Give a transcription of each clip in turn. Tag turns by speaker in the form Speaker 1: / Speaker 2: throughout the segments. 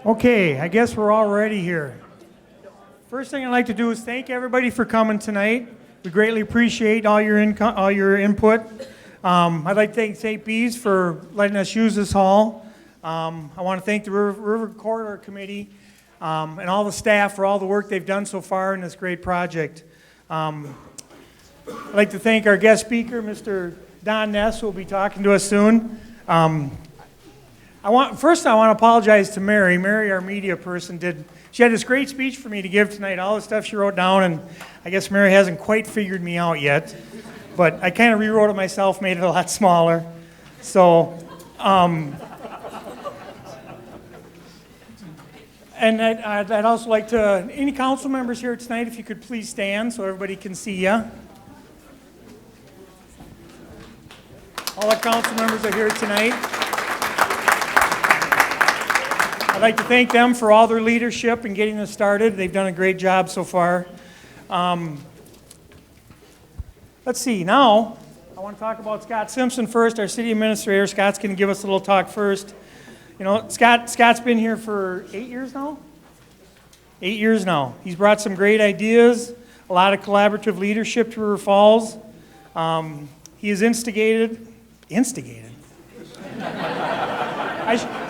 Speaker 1: Okay, I guess we're all ready here. First thing I'd like to do is thank everybody for coming tonight. We greatly appreciate all your input. I'd like to thank St. Bees for letting us use this hall. I want to thank the River Corridor Committee and all the staff for all the work they've done so far in this great project. I'd like to thank our guest speaker, Mr. Don Ness, who will be talking to us soon. I want to apologize to Mary. Mary, our media person, she had this great speech for me to give tonight, all the stuff she wrote down, and I guess Mary hasn't quite figured me out yet. But I kind of rewrote it myself, made it a lot smaller. So, and I'd also like to, any council members here tonight, if you could please stand so everybody can see you. All the council members are here tonight. I'd like to thank them for all their leadership in getting this started. They've done a great job so far. Let's see, now I want to talk about Scott Simpson first, our city administrator. Scott's going to give us a little talk first. You know, Scott's been here for 8 years now? 8 years now. He's brought some great ideas, a lot of collaborative leadership to River Falls. He has instigated?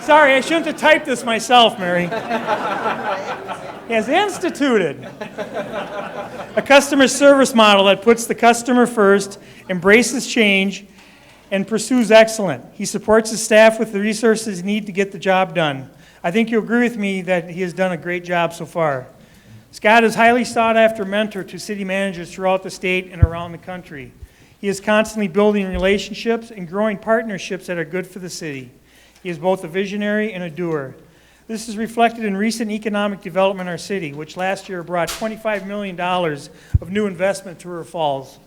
Speaker 1: Sorry, I shouldn't have typed this myself, Mary. He has instituted a customer service model that puts the customer first, embraces change, and pursues excellence. He supports his staff with the resources needed to get the job done. I think you'll agree with me that he has done a great job so far. Scott is a highly sought-after mentor to city managers throughout the state and around the country. He is constantly building relationships and growing partnerships that are good for the city. He is both a visionary and a doer. This is reflected in recent economic development in our city, which last year brought $25 million of new investment to River Falls.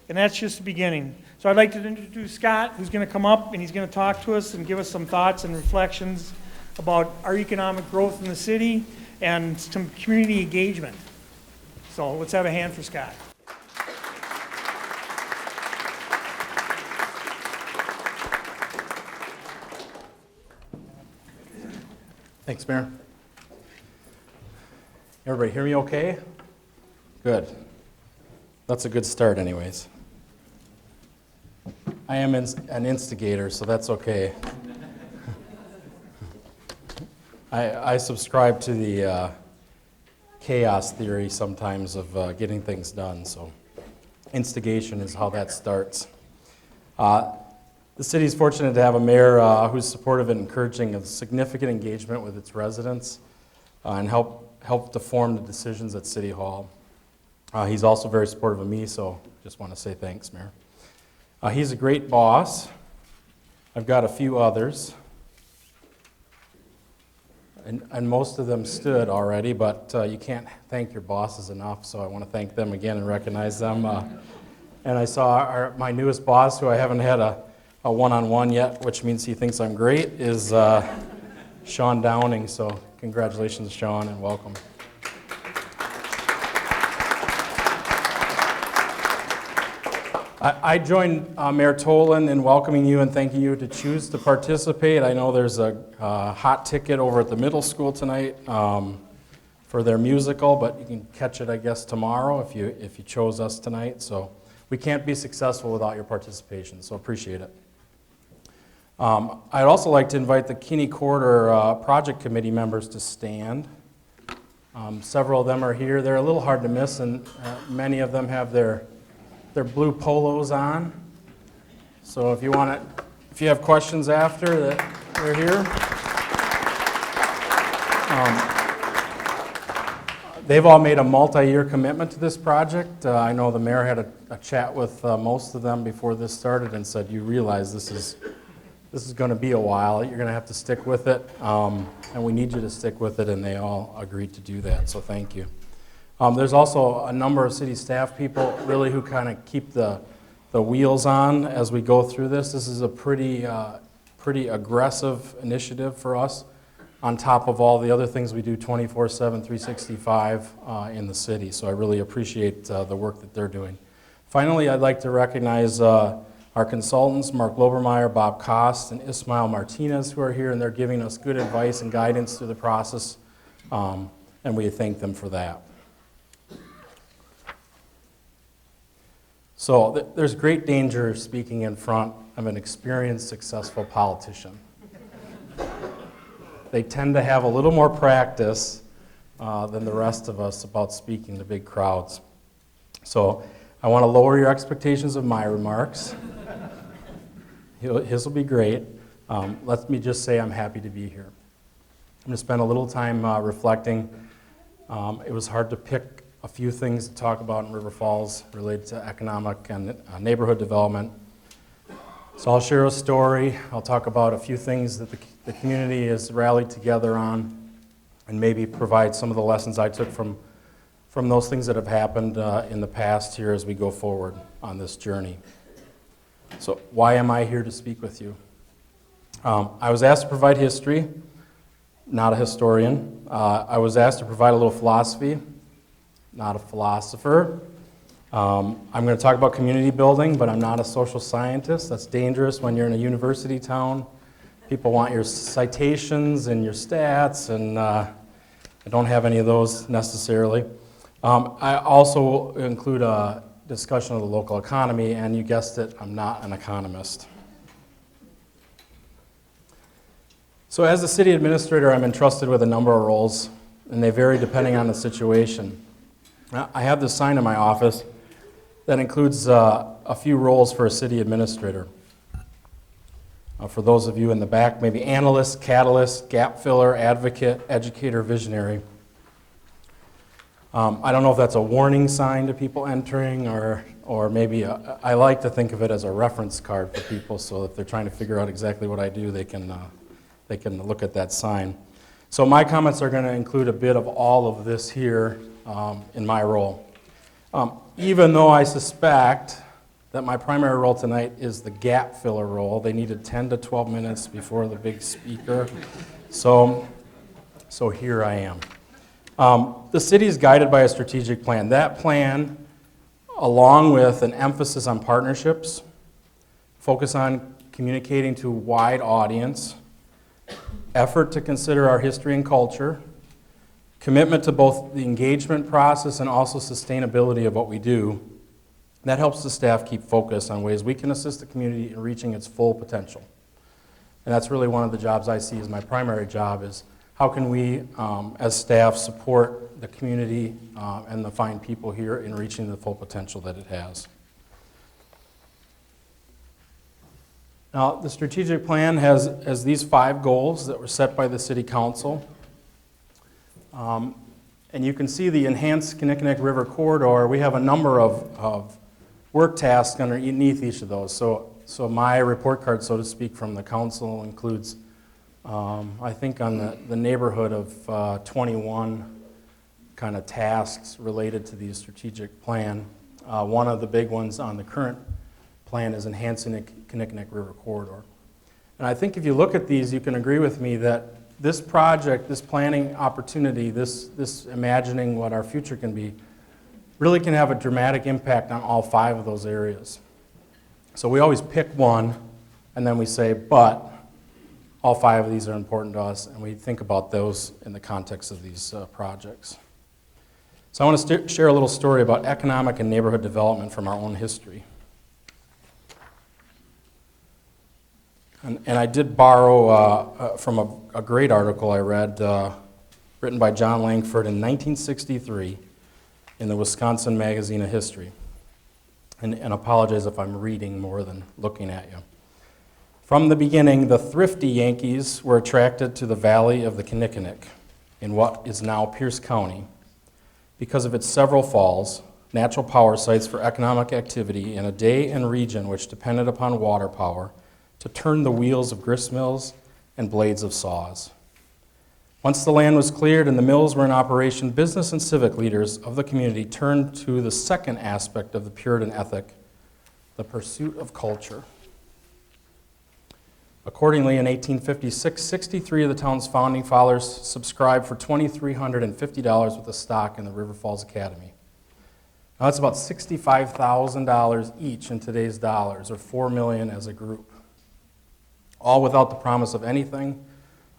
Speaker 1: And that's just the beginning. So I'd like to introduce Scott, who's going to come up and he's going to talk to us and give us some thoughts and reflections about our economic growth in the city and some community engagement. So let's have a hand for Scott.
Speaker 2: Thanks, Mayor. Everybody hear me okay? Good. That's a good start anyways. I am an instigator, so that's okay. I subscribe to the chaos theory sometimes of getting things done, so instigation is how that starts. The city is fortunate to have a mayor who's supportive and encouraging of significant engagement with its residents and help to form the decisions at City Hall. He's also very supportive of me, so just want to say thanks, Mayor. He's a great boss. I've got a few others, and most of them stood already, but you can't thank your bosses enough, so I want to thank them again and recognize them. And I saw my newest boss, who I haven't had a one-on-one yet, which means he thinks I'm great, is Sean Downing. So congratulations, Sean, and welcome. I join Mayor Tolan in welcoming you and thanking you to choose to participate. I know there's a hot ticket over at the middle school tonight for their musical, but you can catch it, I guess, tomorrow if you chose us tonight. So we can't be successful without your participation, so appreciate it. I'd also like to invite the Kinney Corridor Project Committee members to stand. Several of them are here. They're a little hard to miss, and many of them have their blue polos on. So if you have questions after that, they're here. They've all made a multi-year commitment to this project. I know the mayor had a chat with most of them before this started and said, you realize this is going to be a while. You're going to have to stick with it, and we need you to stick with it, and they all agreed to do that, so thank you. There's also a number of city staff people really who kind of keep the wheels on as we go through this. This is a pretty aggressive initiative for us on top of all the other things we do 24/7, 365 in the city, so I really appreciate the work that they're doing. Finally, I'd like to recognize our consultants, Mark Lobermeyer, Bob Kost, and Ismail Martinez, who are here, and they're giving us good advice and guidance through the process, and we thank them for that. So there's great danger speaking in front of an experienced, successful politician. They tend to have a little more practice than the rest of us about speaking to big crowds. So I want to lower your expectations of my remarks. His will be great. Let me just say I'm happy to be here. I'm going to spend a little time reflecting. It was hard to pick a few things to talk about in River Falls related to economic and neighborhood development. So I'll share a story. I'll talk about a few things that the community has rallied together on, and maybe provide some of the lessons I took from those things that have happened in the past here as we go forward on this journey. So why am I here to speak with you? I was asked to provide history, not a historian. I was asked to provide a little philosophy, not a philosopher. I'm going to talk about community building, but I'm not a social scientist. That's dangerous when you're in a university town. People want your citations and your stats, and I don't have any of those necessarily. I also will include a discussion of the local economy, and you guessed it, I'm not an economist. So as a city administrator, I'm entrusted with a number of roles, and they vary depending on the situation. I have this sign in my office that includes a few roles for a city administrator. For those of you in the back, maybe analyst, catalyst, gap filler, advocate, educator, visionary. I don't know if that's a warning sign to people entering, or maybe I like to think of it as a reference card for people, so if they're trying to figure out exactly what I do, they can look at that sign. So my comments are going to include a bit of all of this here in my role. Even though I suspect that my primary role tonight is the gap filler role. They needed 10 to 12 minutes before the big speaker. So here I am. The city is guided by a strategic plan. That plan, along with an emphasis on partnerships, focus on communicating to a wide audience, effort to consider our history and culture, commitment to both the engagement process and also sustainability of what we do, that helps the staff keep focused on ways we can assist the community in reaching its full potential. And that's really one of the jobs I see as my primary job, is how can we, as staff, support the community and the fine people here in reaching the full potential that it has. Now, the strategic plan has these 5 goals that were set by the City Council. And you can see the Enhanced Kinnickinnic River Corridor. We have a number of work tasks underneath each of those. So my report card, so to speak, from the council includes, I think, on the neighborhood of 21 kind of tasks related to the strategic plan. One of the big ones on the current plan is enhancing the Kinnickinnic River Corridor. And I think if you look at these, you can agree with me that this project, this planning opportunity, this imagining what our future can be, really can have a dramatic impact on all 5 of those areas. So we always pick one, and then we say, but all 5 of these are important to us, and we think about those in the context of these projects. So I want to share a little story about economic and neighborhood development from our own history. And I did borrow from a great article I read, written by John Langford in 1963 in the Wisconsin Magazine of History. And apologize if I'm reading more than looking at you. From the beginning, the thrifty Yankees were attracted to the valley of the Kinnickinnic in what is now Pierce County because of its several falls, natural power sites for economic activity in a day and region which depended upon water power to turn the wheels of grist mills and blades of saws. Once the land was cleared and the mills were in operation, business and civic leaders of the community turned to the second aspect of the Puritan ethic, the pursuit of culture. Accordingly, in 1856, 63 of the town's founding fathers subscribed for $2,350 worth of stock in the River Falls Academy. Now, that's about $65,000 each in today's dollars, or $4 million as a group. All without the promise of anything,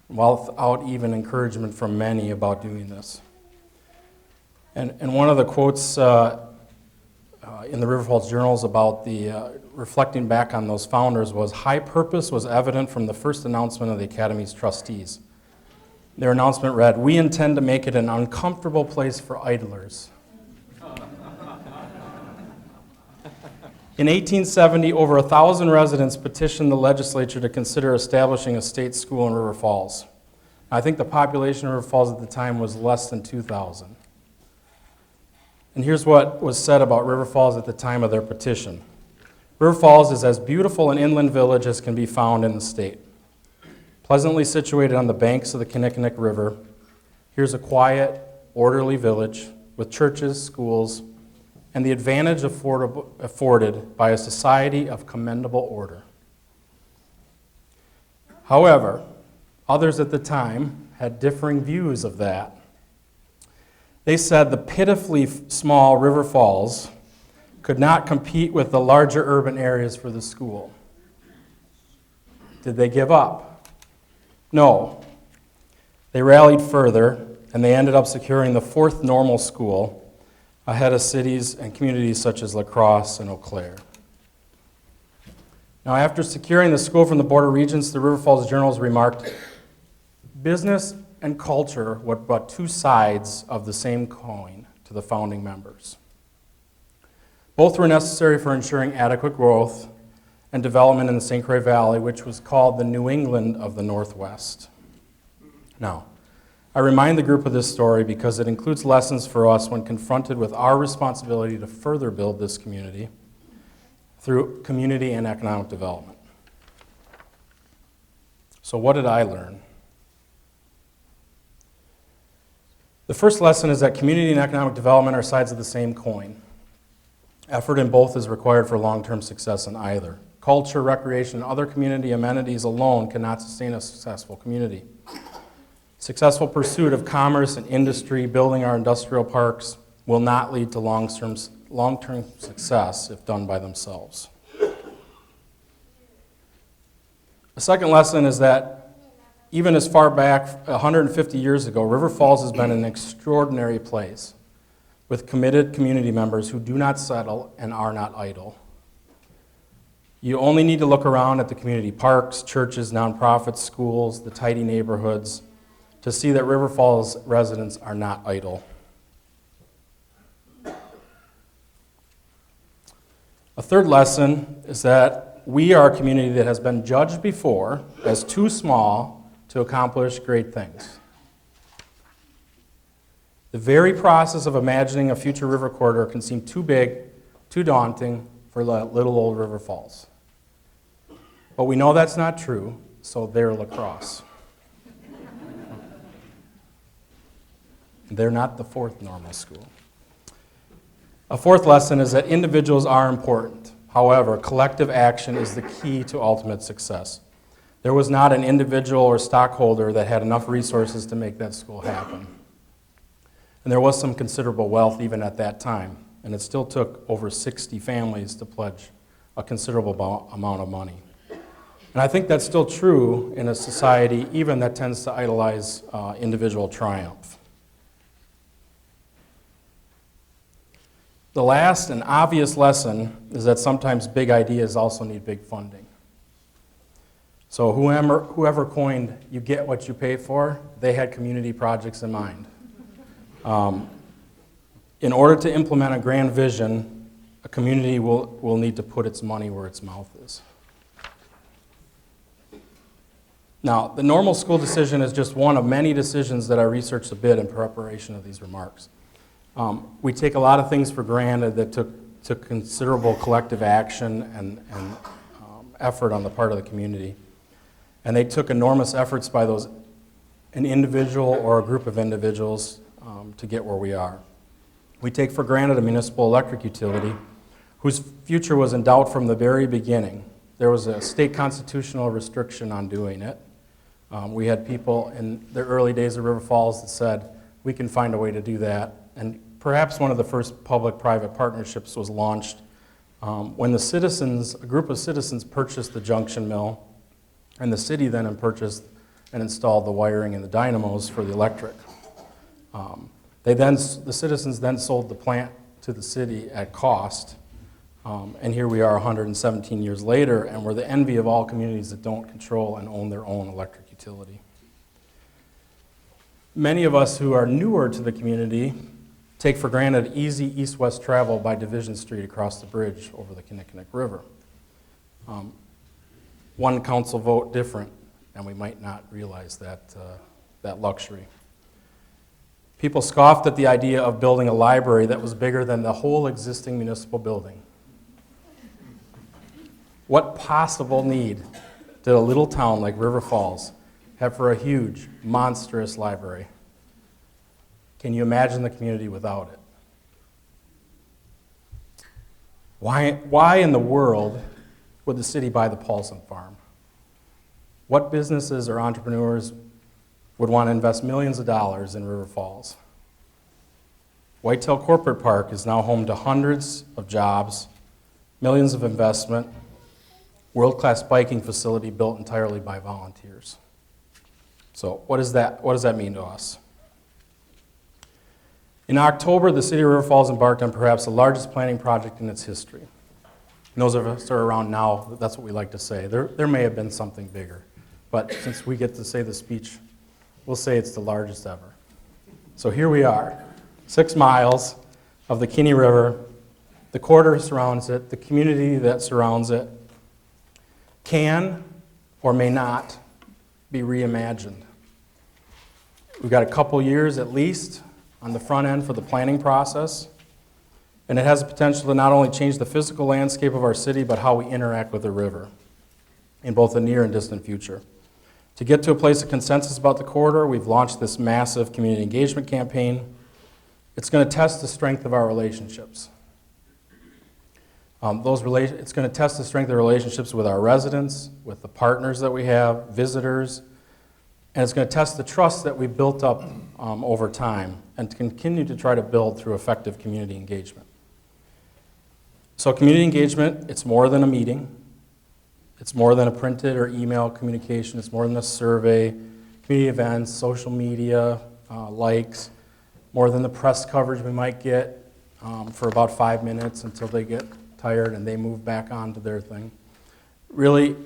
Speaker 2: without even encouragement from many about doing this. And one of the quotes in the River Falls Journals about the reflecting back on those founders was, "High purpose was evident from the first announcement of the Academy's trustees." Their announcement read, "We intend to make it an uncomfortable place for idlers." In 1870, over 1,000 residents petitioned the legislature to consider establishing a state school in River Falls. I think the population of River Falls at the time was less than 2,000. And here's what was said about River Falls at the time of their petition. "River Falls is as beautiful an inland village as can be found in the state. Pleasantly situated on the banks of the Kinnickinnic River, here's a quiet, orderly village with churches, schools, and the advantage afforded by a society of commendable order." However, others at the time had differing views of that. They said the pitifully small River Falls could not compete with the larger urban areas for the school. Did they give up? No. They rallied further, and they ended up securing the 4th normal school ahead of cities and communities such as La Crosse and Eau Claire. Now, after securing the school from the Board of Regents, the River Falls Journals remarked, "Business and culture were but two sides of the same coin to the founding members. Both were necessary for ensuring adequate growth and development in the St. Croix Valley, which was called the New England of the Northwest." Now, I remind the group of this story because it includes lessons for us when confronted with our responsibility to further build this community through community and economic development. So what did I learn? The first lesson is that community and economic development are sides of the same coin. Effort in both is required for long-term success in either. Culture, recreation, and other community amenities alone cannot sustain a successful community. Successful pursuit of commerce and industry, building our industrial parks, will not lead to long-term success if done by themselves. The second lesson is that even as far back 150 years ago, River Falls has been an extraordinary place with committed community members who do not settle and are not idle. You only need to look around at the community parks, churches, nonprofits, schools, the tidy neighborhoods, to see that River Falls residents are not idle. A third lesson is that we are a community that has been judged before as too small to accomplish great things. The very process of imagining a future river corridor can seem too big, too daunting for little old River Falls. But we know that's not true, so they're La Crosse. They're not the 4th normal school. A fourth lesson is that individuals are important. However, collective action is the key to ultimate success. There was not an individual or stockholder that had enough resources to make that school happen. And there was some considerable wealth even at that time, and it still took over 60 families to pledge a considerable amount of money. And I think that's still true in a society even that tends to idolize individual triumph. The last and obvious lesson is that sometimes big ideas also need big funding. So whoever coined "you get what you pay for," they had community projects in mind. In order to implement a grand vision, a community will need to put its money where its mouth is. Now, the normal school decision is just one of many decisions that I researched a bit in preparation of these remarks. We take a lot of things for granted that took considerable collective action and effort on the part of the community. And they took enormous efforts by an individual or a group of individuals to get where we are. We take for granted a municipal electric utility whose future was in doubt from the very beginning. There was a state constitutional restriction on doing it. We had people in the early days of River Falls that said, we can find a way to do that, and perhaps one of the first public-private partnerships was launched when a group of citizens purchased the junction mill, and the city then purchased and installed the wiring and the dynamos for the electric. The citizens then sold the plant to the city at cost, and here we are 117 years later, and we're the envy of all communities that don't control and own their own electric utility. Many of us who are newer to the community take for granted easy east-west travel by Division Street across the bridge over the Kinnickinnic River. One council vote different, and we might not realize that luxury. People scoffed at the idea of building a library that was bigger than the whole existing municipal building. What possible need did a little town like River Falls have for a huge, monstrous library? Can you imagine the community without it? Why in the world would the city buy the Paulson Farm? What businesses or entrepreneurs would want to invest millions of dollars in River Falls? Whitetail Corporate Park is now home to hundreds of jobs, millions of investment, world-class biking facility built entirely by volunteers. So what does that mean to us? In October, the city of River Falls embarked on perhaps the largest planning project in its history. And those of us who are around now, that's what we like to say. There may have been something bigger, but since we get to say the speech, we'll say it's the largest ever. So here we are, 6 miles of the Kinney River, the corridor surrounds it, the community that surrounds it can or may not be reimagined. We've got a couple years at least on the front end for the planning process, and it has the potential to not only change the physical landscape of our city, but how we interact with the river in both the near and distant future. To get to a place of consensus about the corridor, we've launched this massive community engagement campaign. It's going to test the strength of our relationships. It's going to test the strength of relationships with our residents, with the partners that we have, visitors, and it's going to test the trust that we've built up over time and to continue to try to build through effective community engagement. So community engagement, it's more than a meeting. It's more than a printed or email communication. It's more than a survey, community events, social media, likes, more than the press coverage we might get for about 5 minutes until they get tired and they move back on to their thing. Really,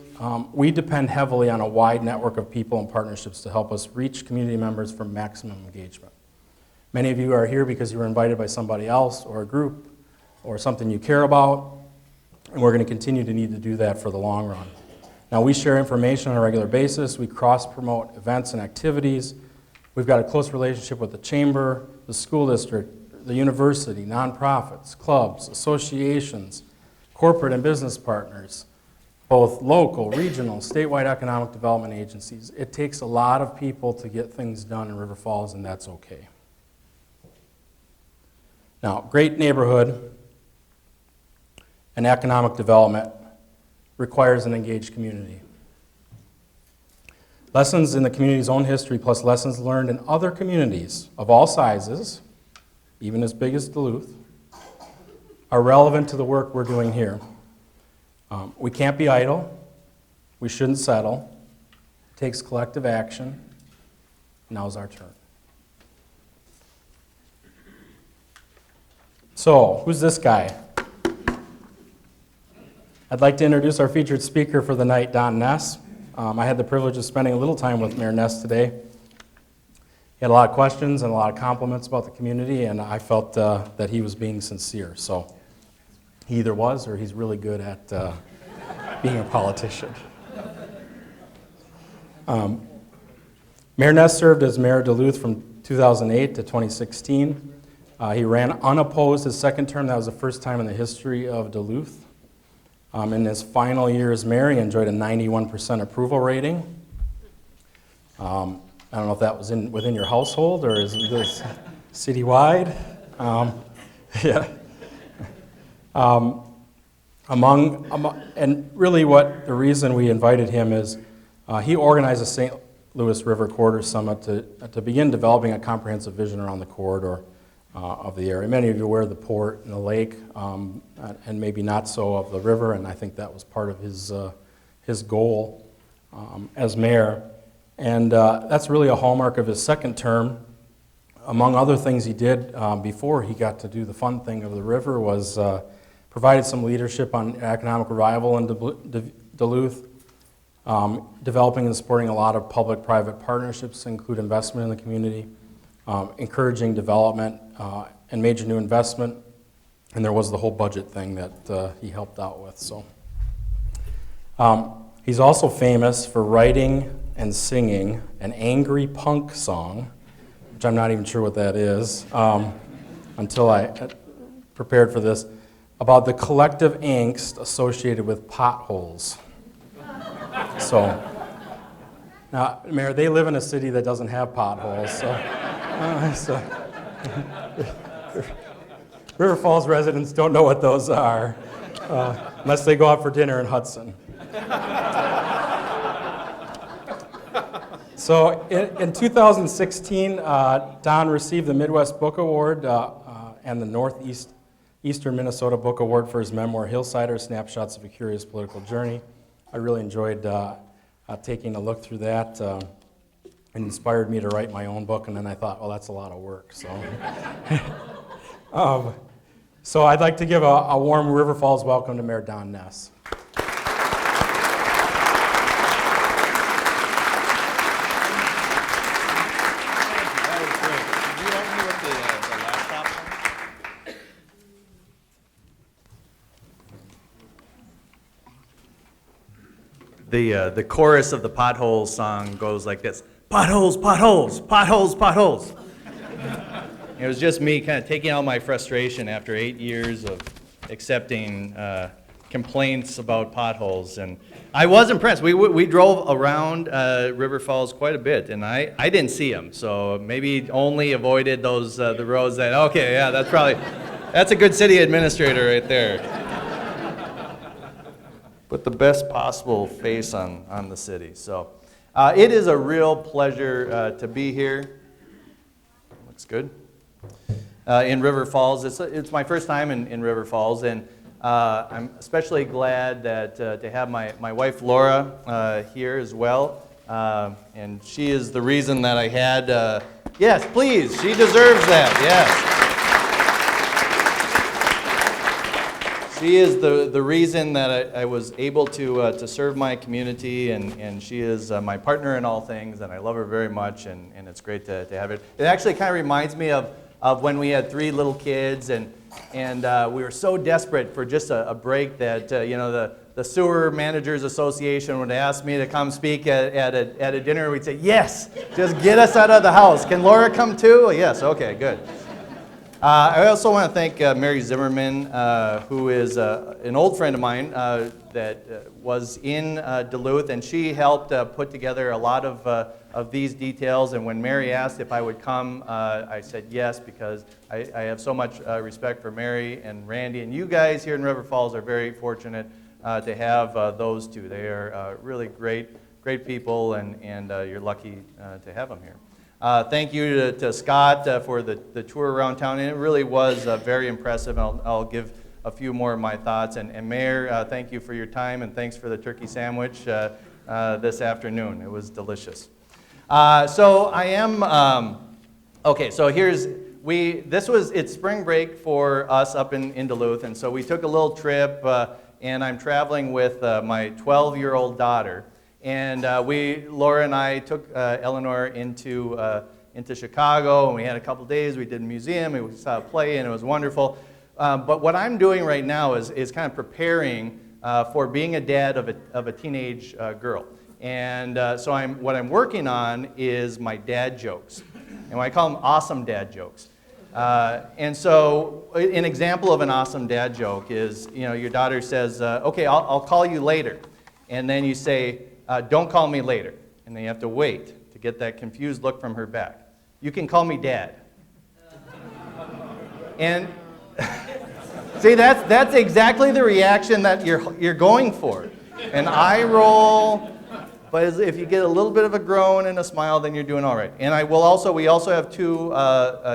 Speaker 2: we depend heavily on a wide network of people and partnerships to help us reach community members for maximum engagement. Many of you are here because you were invited by somebody else or a group or something you care about, and we're going to continue to need to do that for the long run. Now, we share information on a regular basis. We cross-promote events and activities. We've got a close relationship with the chamber, the school district, the university, nonprofits, clubs, associations, corporate and business partners, both local, regional, statewide economic development agencies. It takes a lot of people to get things done in River Falls, and that's okay. Now, great neighborhood and economic development requires an engaged community. Lessons in the community's own history plus lessons learned in other communities of all sizes, even as big as Duluth, are relevant to the work we're doing here. We can't be idle. We shouldn't settle. It takes collective action. Now's our turn. So, who's this guy? I'd like to introduce our featured speaker for the night, Don Ness. I had the privilege of spending a little time with Mayor Ness today. He had a lot of questions and a lot of compliments about the community, and I felt that he was being sincere. So he either was or he's really good at being a politician. Mayor Ness served as mayor of Duluth from 2008 to 2016. He ran unopposed his second term. That was the first time in the history of Duluth. In his final year as mayor, he enjoyed a 91% approval rating. I don't know if that was within your household or is this citywide. Yeah. And really the reason we invited him is he organized a St. Louis River Corridor Summit to begin developing a comprehensive vision around the corridor. of the area. Many of you are aware of the port and the lake, and maybe not so of the river, and I think that was part of his goal as mayor. And that's really a hallmark of his second term. Among other things he did before he got to do the fun thing of the river was provided some leadership on economic revival in Duluth, developing and supporting a lot of public-private partnerships to include investment in the community, encouraging development and major new investment, and there was the whole budget thing that he helped out with. So, he's also famous for writing and singing an angry punk song, which I'm not even sure what that is, until I prepared for this, about the collective angst associated with potholes. So, now, Mayor, they live in a city that doesn't have potholes, so River Falls residents don't know what those are, unless they go out for dinner in Hudson. So in 2016, Don received the Midwest Book Award and the Eastern Minnesota Book Award for his memoir, Hillsiders, Snapshots of a Curious Political Journey. I really enjoyed taking a look through that. It inspired me to write my own book, and then I thought, well, that's a lot of work. So I'd like to give a warm River Falls welcome to Mayor Don Ness.
Speaker 3: The chorus of the Potholes song goes like this: potholes, potholes, potholes, potholes. It was just me kind of taking out my frustration after 8 years of accepting complaints about potholes, and I was impressed. We drove around River Falls quite a bit, and I didn't see them, so maybe only avoided those the roads that, okay, yeah, that's a good city administrator right there. Put the best possible face on the city. So it is a real pleasure to be here. Looks good. In River Falls. It's my first time in River Falls, and I'm especially glad that to have my wife Laura here as well. And she is the reason that I had, yes, please, she deserves that, yes. She is the reason that I was able to serve my community, and she is my partner in all things, and I love her very much, and it's great to have it. It actually kind of reminds me of when we had 3 little kids, and we were so desperate for just a break that the Sewer Managers Association would ask me to come speak at a dinner. We'd say, yes, just get us out of the house. Can Laura come too? Yes, okay, good. I also want to thank Mary Zimmerman, who is an old friend of mine that was in Duluth, and she helped put together a lot of these details. And when Mary asked if I would come, I said yes, because I have so much respect for Mary and Randy, and you guys here in River Falls are very fortunate to have those two. They are really great people, and you're lucky to have them here. Thank you to Scott for the tour around town, and it really was very impressive. I'll give a few more of my thoughts. And Mayor, thank you for your time, and thanks for the turkey sandwich this afternoon. It was delicious. So I am, okay, so it's spring break for us up in Duluth, and so we took a little trip, and I'm traveling with my 12-year-old daughter. And Laura and I took Eleanor into Chicago, and we had a couple days. We did a museum, and we saw a play, and it was wonderful. But what I'm doing right now is kind of preparing for being a dad of a teenage girl. And so what I'm working on is my dad jokes. And I call them awesome dad jokes. And so an example of an awesome dad joke is, your daughter says, okay, I'll call you later. And then you say, don't call me later. And then you have to wait to get that confused look from her back. You can call me Dad. And see, that's exactly the reaction that you're going for. An eye roll, But if you get a little bit of a groan and a smile, then you're doing all right. And we also have two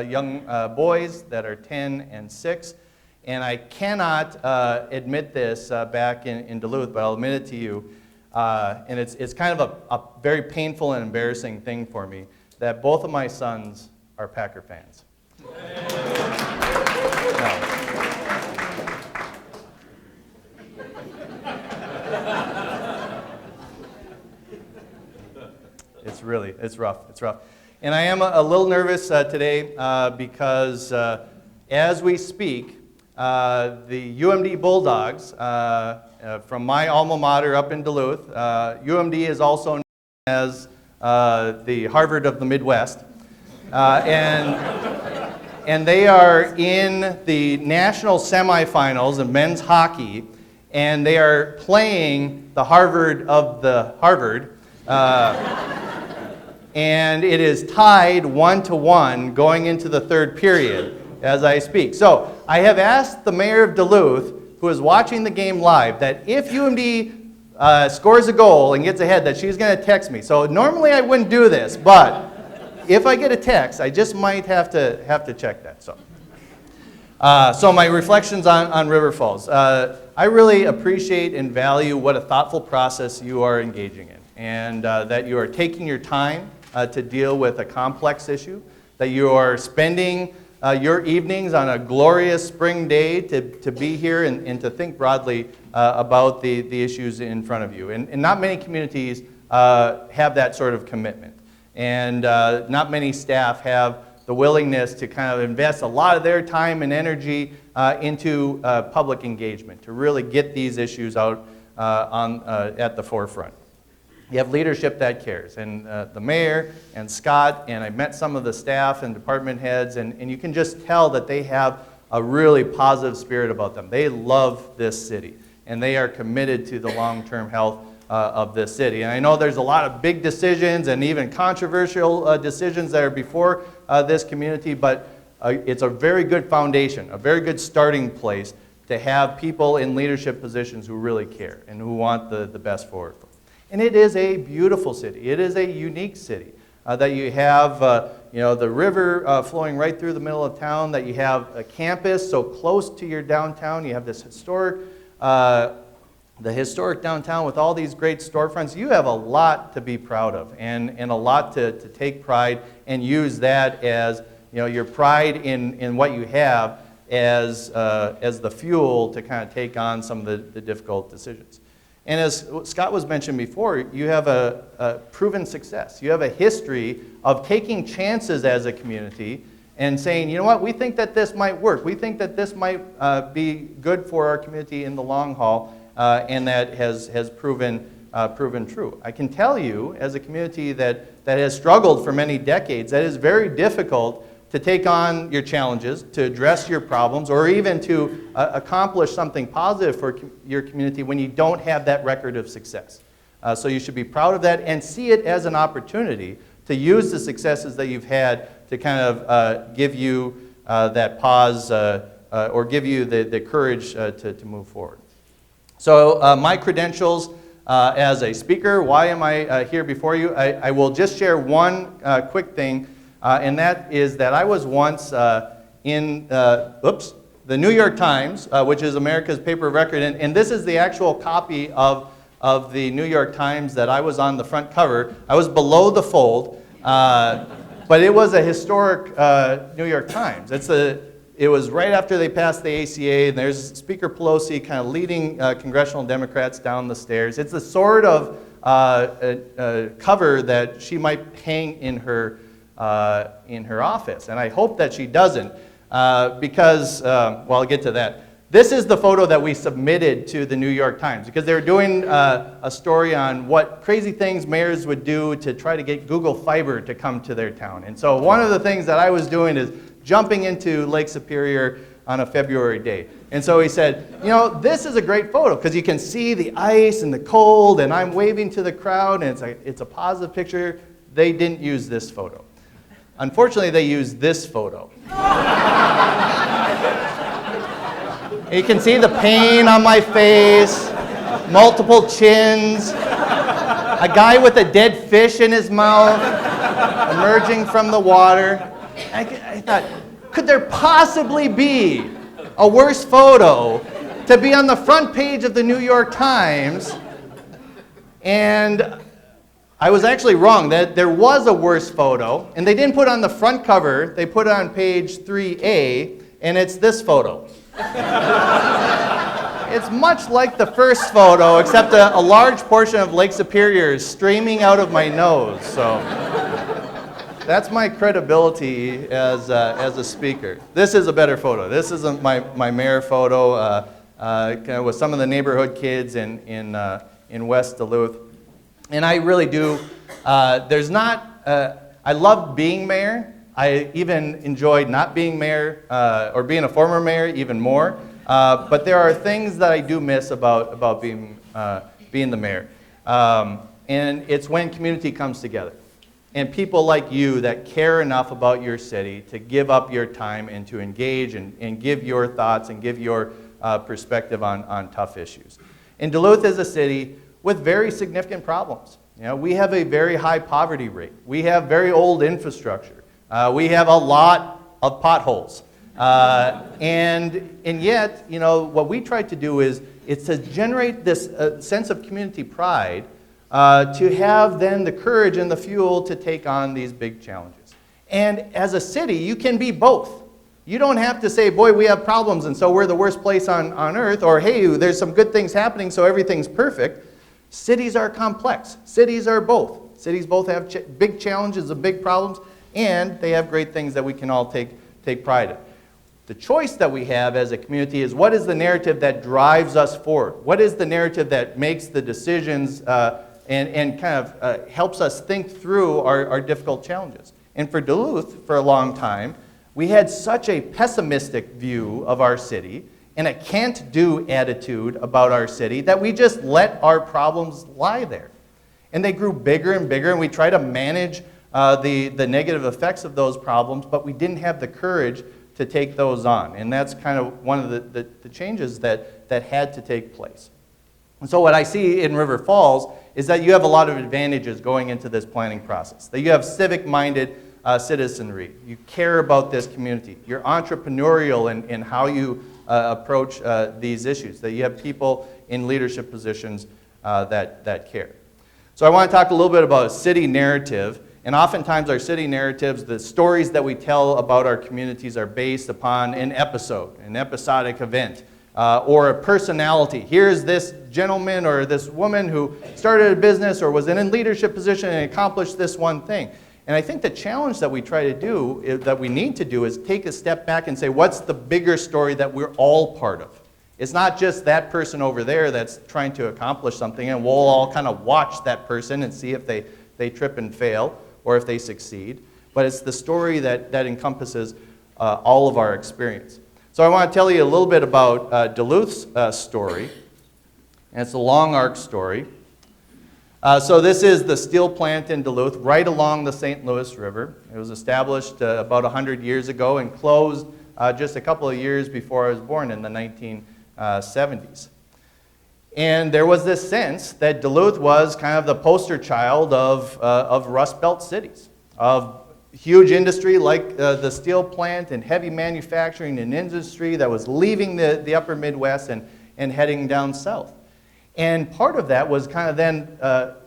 Speaker 3: young boys that are 10 and 6. And I cannot admit this back in Duluth, but I'll admit it to you. And it's kind of a very painful and embarrassing thing for me that both of my sons are Packer fans. No. It's rough. And I am a little nervous today because as we speak, the UMD Bulldogs from my alma mater up in Duluth, UMD is also known as the Harvard of the Midwest, and they are in the national semifinals of men's hockey, and they are playing the Harvard of the Harvard. And it is tied 1-1 going into the third period as I speak. So I have asked the mayor of Duluth, who is watching the game live, that if UMD scores a goal and gets ahead, that she's going to text me. So normally I wouldn't do this, but if I get a text, I just might have to check that. So my reflections on River Falls. I really appreciate and value what a thoughtful process you are engaging in, and that you are taking your time to deal with a complex issue, that you are spending your evenings on a glorious spring day to be here and to think broadly about the issues in front of you. And not many communities have that sort of commitment. And not many staff have the willingness to kind of invest a lot of their time and energy into public engagement, to really get these issues out at the forefront. You have leadership that cares, and the mayor and Scott, and I met some of the staff and department heads, and you can just tell that they have a really positive spirit about them. They love this city, and they are committed to the long-term health of this city. And I know there's a lot of big decisions and even controversial decisions that are before this community, but it's a very good foundation, a very good starting place to have people in leadership positions who really care and who want the best for it. And it is a beautiful city. It is a unique city that you have, the river flowing right through the middle of town, that you have a campus so close to your downtown. You have this historic, the historic downtown with all these great storefronts. You have a lot to be proud of and a lot to take pride and use that as, your pride in what you have as the fuel to kind of take on some of the difficult decisions. And as Scott was mentioned before, you have a proven success. You have a history of taking chances as a community and saying, you know what, we think that this might work. We think that this might be good for our community in the long haul, and that has proven true. I can tell you, as a community that has struggled for many decades, that it is very difficult to take on your challenges, to address your problems, or even to accomplish something positive for your community when you don't have that record of success. So you should be proud of that and see it as an opportunity to use the successes that you've had to kind of give you that pause or give you the courage to move forward. So my credentials as a speaker, why am I here before you? I will just share one quick thing. And that is that I was once in the New York Times, which is America's paper of record, and this is the actual copy of the New York Times that I was on the front cover. I was below the fold, but it was a historic New York Times. It was right after they passed the ACA, and there's Speaker Pelosi kind of leading congressional Democrats down the stairs. It's the sort of cover that she might hang in her office. And I hope that she doesn't because, I'll get to that. This is the photo that we submitted to the New York Times because they were doing a story on what crazy things mayors would do to try to get Google Fiber to come to their town. And so one of the things that I was doing is jumping into Lake Superior on a February day. And so he said, this is a great photo because you can see the ice and the cold, and I'm waving to the crowd, and it's a positive picture. They didn't use this photo. Unfortunately, they used this photo. You can see the pain on my face, multiple chins. a guy with a dead fish in his mouth, emerging from the water. I thought, could there possibly be a worse photo to be on the front page of the New York Times? And I was actually wrong. That there was a worse photo, and they didn't put it on the front cover. They put it on page 3A, and it's this photo. It's much like the first photo, except a large portion of Lake Superior is streaming out of my nose. So that's my credibility as a speaker. This is a better photo. This is my mayor photo kind of with some of the neighborhood kids in West Duluth. And I really do. I love being mayor. I even enjoyed not being mayor or being a former mayor even more. But there are things that I do miss about being the mayor. And it's when community comes together. And people like you that care enough about your city to give up your time and to engage and give your thoughts and give your perspective on tough issues. And Duluth is a city with very significant problems. You know, we have a very high poverty rate. We have very old infrastructure. We have a lot of potholes. And yet, you know, what we try to do is to generate this sense of community pride to have then the courage and the fuel to take on these big challenges. And as a city, you can be both. You don't have to say, boy, we have problems and so we're the worst place on earth, or hey, there's some good things happening so everything's perfect. Cities are complex. Cities are both. Cities both have big challenges and big problems, and they have great things that we can all take pride in. The choice that we have as a community is what is the narrative that drives us forward? What is the narrative that makes the decisions and kind of helps us think through our difficult challenges? And for Duluth, for a long time, we had such a pessimistic view of our city and a can't-do attitude about our city that we just let our problems lie there. And they grew bigger and bigger, and we tried to manage the negative effects of those problems, but we didn't have the courage to take those on. And that's kind of one of the changes that had to take place. And so what I see in River Falls is that you have a lot of advantages going into this planning process. That you have civic-minded citizenry. You care about this community. You're entrepreneurial in how you approach these issues. That you have people in leadership positions that care. So I want to talk a little bit about a city narrative. And oftentimes our city narratives, the stories that we tell about our communities are based upon an episode, an episodic event, or a personality. Here's this gentleman or this woman who started a business or was in a leadership position and accomplished this one thing. And I think the challenge that we try to do, that we need to do, is take a step back and say, what's the bigger story that we're all part of? It's not just that person over there that's trying to accomplish something, and we'll all kind of watch that person and see if they trip and fail, or if they succeed, but it's the story that encompasses all of our experience. So I want to tell you a little bit about Duluth's story, and it's a long arc story. So this is the steel plant in Duluth, right along the St. Louis River. It was established about 100 years ago and closed just a couple of years before I was born in the 1970s. And there was this sense that Duluth was kind of the poster child of Rust Belt cities, of huge industry like the steel plant and heavy manufacturing and industry that was leaving the upper Midwest and heading down south. And part of that was kind of then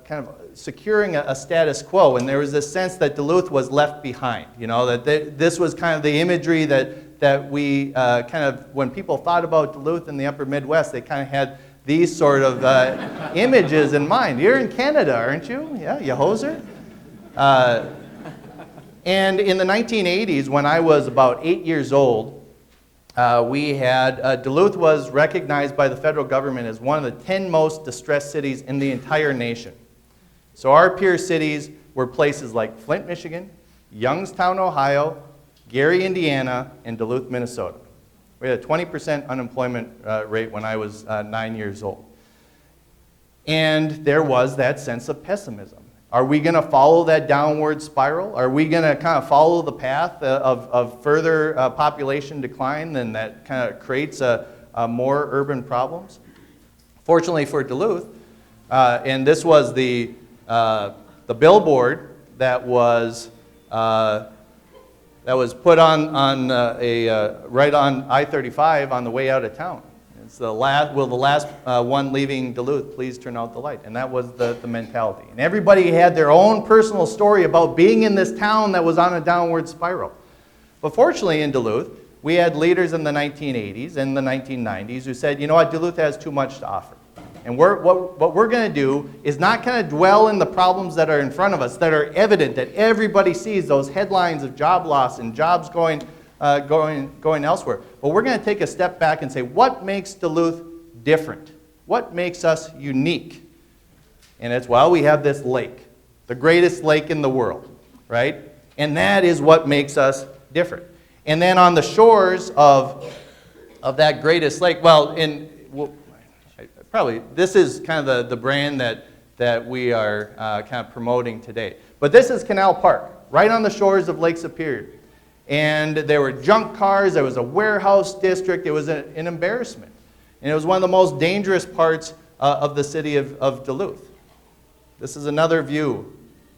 Speaker 3: kind of securing a status quo, and there was this sense that Duluth was left behind, you know, that this was kind of the imagery that we kind of, when people thought about Duluth in the upper Midwest, they kind of had these sort of images in mind. You're in Canada, aren't you? Yeah, you hoser. And in the 1980s, when I was about 8 years old, we had, Duluth was recognized by the federal government as one of the 10 most distressed cities in the entire nation. So our peer cities were places like Flint, Michigan, Youngstown, Ohio, Gary, Indiana, and Duluth, Minnesota. We had a 20% unemployment rate when I was 9 years old. And there was that sense of pessimism. Are we going to follow that downward spiral? Are we going to kind of follow the path of further population decline then that kind of creates more urban problems? Fortunately for Duluth, and this was the the billboard that was put on right on I-35 on the way out of town. It's the last one leaving Duluth, please turn out the light. And that was the mentality. And everybody had their own personal story about being in this town that was on a downward spiral. But fortunately in Duluth, we had leaders in the 1980s and the 1990s who said, you know what, Duluth has too much to offer. And what we're going to do is not kind of dwell in the problems that are in front of us, that are evident, that everybody sees, those headlines of job loss and jobs going elsewhere. But we're going to take a step back and say, what makes Duluth different? What makes us unique? And it's, well, we have this lake, the greatest lake in the world, right? And that is what makes us different. And then on the shores of that greatest lake, probably this is kind of the brand that we are kind of promoting today. But this is Canal Park, right on the shores of Lake Superior. And there were junk cars, there was a warehouse district, it was an embarrassment. And it was one of the most dangerous parts of the city of Duluth. This is another view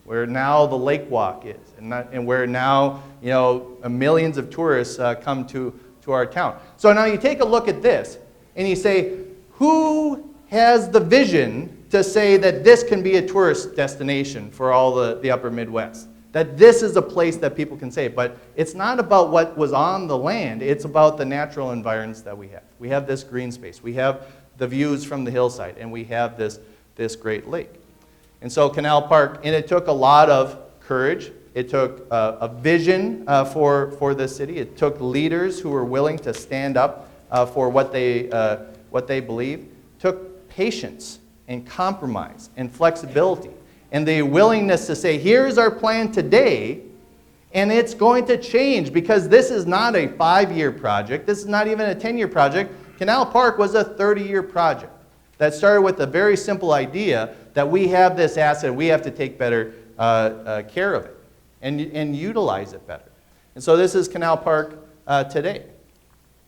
Speaker 3: where now the Lake Walk is, and where now, you know, millions of tourists come to our town. So now you take a look at this, and you say, who has the vision to say that this can be a tourist destination for all the upper Midwest? That this is a place that people can say. But it's not about what was on the land, it's about the natural environments that we have. We have this green space, we have the views from the hillside, and we have this great lake. And so Canal Park, and it took a lot of courage, it took a vision for the city, it took leaders who were willing to stand up for what they believe, took patience and compromise and flexibility and the willingness to say, here's our plan today, and it's going to change because this is not a 5-year project, this is not even a 10-year project. Canal Park was a 30-year project that started with a very simple idea that we have this asset, we have to take better care of it and utilize it better. And so this is Canal Park today.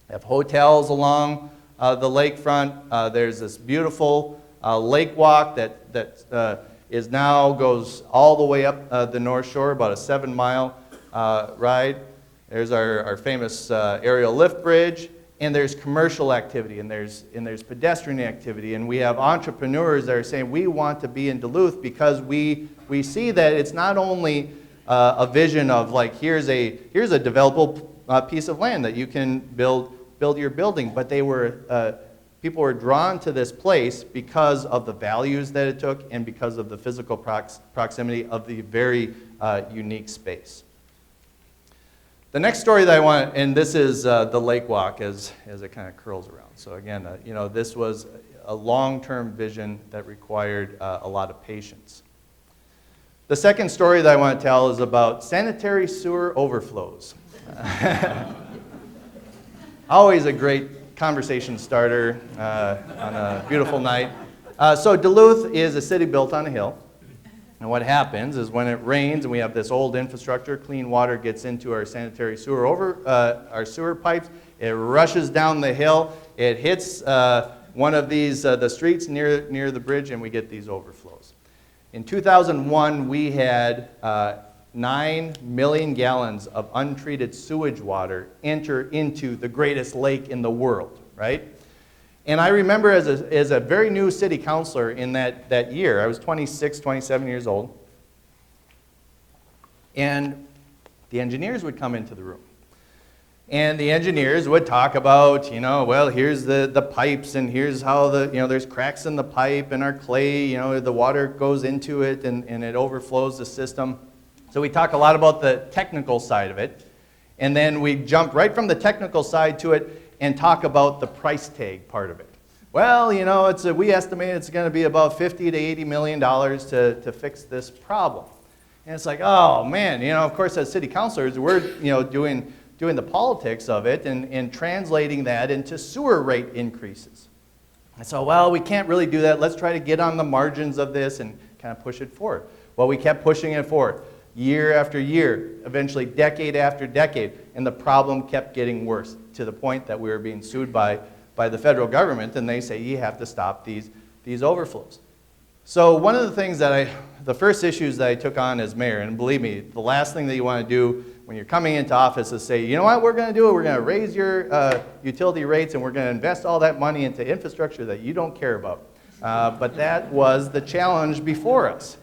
Speaker 3: We have hotels along the lakefront. There's this beautiful lake walk that is now goes all the way up the North Shore, about a 7-mile ride. There's our famous aerial lift bridge, and there's commercial activity, and there's pedestrian activity, and we have entrepreneurs that are saying we want to be in Duluth because we see that it's not only a vision of like here's a developable piece of land that you can build your building, but people were drawn to this place because of the values that it took and because of the physical proximity of the very unique space. The next story that I want, and this is the Lake Walk as it kind of curls around. So again, you know, this was a long-term vision that required a lot of patience. The second story that I want to tell is about sanitary sewer overflows. Always a great conversation starter on a beautiful night. So Duluth is a city built on a hill. And what happens is when it rains and we have this old infrastructure, clean water gets into our sanitary sewer our sewer pipes. It rushes down the hill. It hits one of these the streets near the bridge, and we get these overflows. In 2001, we had 9 million gallons of untreated sewage water enter into the greatest lake in the world, right? And I remember as a very new city councilor in that year, I was 26, 27 years old, and the engineers would come into the room. And the engineers would talk about, you know, well, here's the pipes, and here's how there's cracks in the pipe, and our clay, you know, the water goes into it, and it overflows the system. So we talk a lot about the technical side of it, and then we jump right from the technical side to it and talk about the price tag part of it. Well, you know, we estimate it's going to be about $50 to $80 million to fix this problem. And it's like, oh man, you know, of course as city councilors, we're doing the politics of it and translating that into sewer rate increases. And so, well, we can't really do that. Let's try to get on the margins of this and kind of push it forward. Well, we kept pushing it forward. Year after year, eventually decade after decade, and the problem kept getting worse to the point that we were being sued by the federal government, and they say you have to stop these overflows. So one of the things that the first issues that I took on as mayor, and believe me, the last thing that you want to do when you're coming into office is say, you know what we're going to do? We're going to raise your utility rates and we're going to invest all that money into infrastructure that you don't care about. But that was the challenge before us.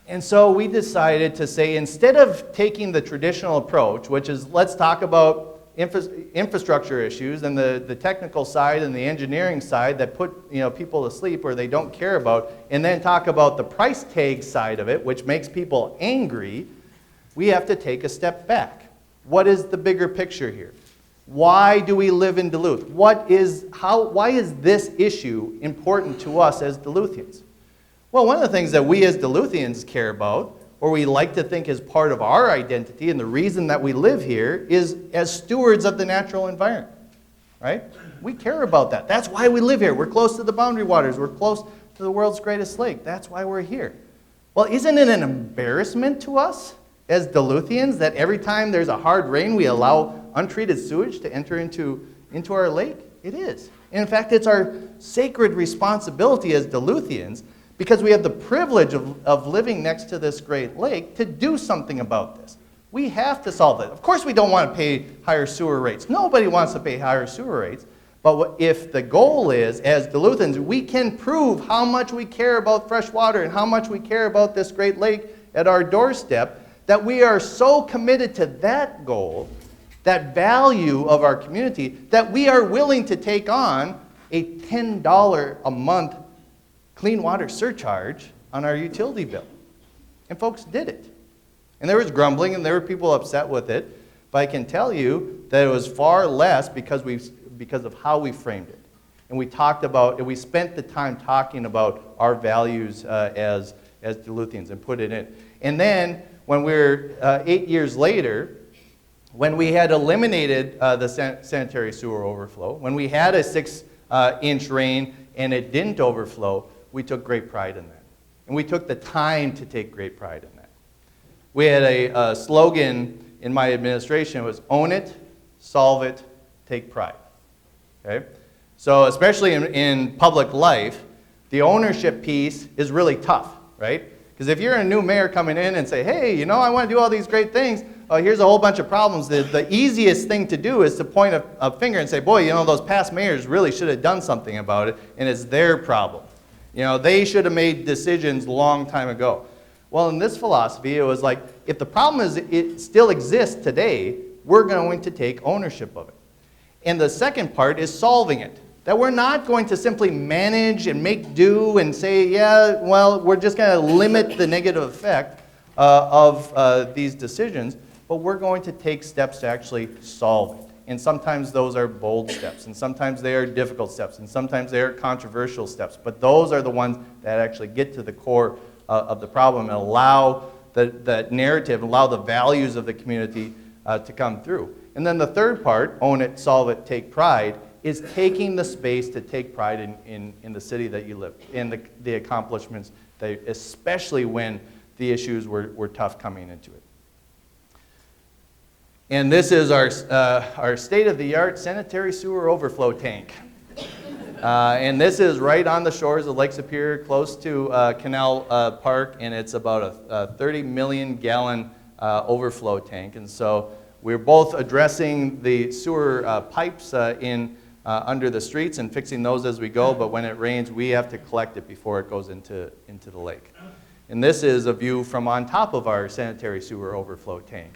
Speaker 3: And so we decided to say, instead of taking the traditional approach, which is let's talk about infrastructure issues and the technical side and the engineering side that put people to sleep or they don't care about, and then talk about the price tag side of it, which makes people angry, we have to take a step back. What is the bigger picture here? Why do we live in Duluth? Why is this issue important to us as Duluthians? Well, one of the things that we as Duluthians care about, or we like to think is part of our identity and the reason that we live here, is as stewards of the natural environment, right? We care about that. That's why we live here. We're close to the Boundary Waters. We're close to the world's greatest lake. That's why we're here. Well, isn't it an embarrassment to us as Duluthians that every time there's a hard rain, we allow untreated sewage to enter into our lake? It is. And in fact, it's our sacred responsibility as Duluthians, because we have the privilege of living next to this great lake, to do something about this. We have to solve it. Of course we don't want to pay higher sewer rates. Nobody wants to pay higher sewer rates. But if the goal is, as Duluthans, we can prove how much we care about fresh water and how much we care about this great lake at our doorstep, that we are so committed to that goal, that value of our community, that we are willing to take on a $10 a month clean water surcharge on our utility bill. And folks did it. And there was grumbling and there were people upset with it, but I can tell you that it was far less because of how we framed it. And we spent the time talking about our values as Duluthians and put it in. And then when we're 8 years later, when we had eliminated the sanitary sewer overflow, when we had a 6-inch rain and it didn't overflow, we took great pride in that. And we took the time to take great pride in that. We had a slogan in my administration. It was own it, solve it, take pride. Okay? So especially in public life, the ownership piece is really tough, right? Because if you're a new mayor coming in and say, hey, I want to do all these great things, here's a whole bunch of problems. The easiest thing to do is to point a finger and say, boy, those past mayors really should have done something about it, and it's their problem. They should have made decisions a long time ago. Well, in this philosophy, it was like, if the problem it still exists today, we're going to take ownership of it. And the second part is solving it. That we're not going to simply manage and make do and say, yeah, well, we're just going to limit the negative effect of these decisions, but we're going to take steps to actually solve it. And sometimes those are bold steps, and sometimes they are difficult steps, and sometimes they are controversial steps. But those are the ones that actually get to the core of the problem and allow the narrative, allow the values of the community to come through. And then the third part, own it, solve it, take pride, is taking the space to take pride in the city that you live, in the accomplishments, especially when the issues were tough coming into it. And this is our state-of-the-art sanitary sewer overflow tank. And this is right on the shores of Lake Superior, close to Canal Park, and it's about a 30 million gallon overflow tank. And so we're both addressing the sewer pipes under the streets and fixing those as we go, but when it rains, we have to collect it before it goes into the lake. And this is a view from on top of our sanitary sewer overflow tank.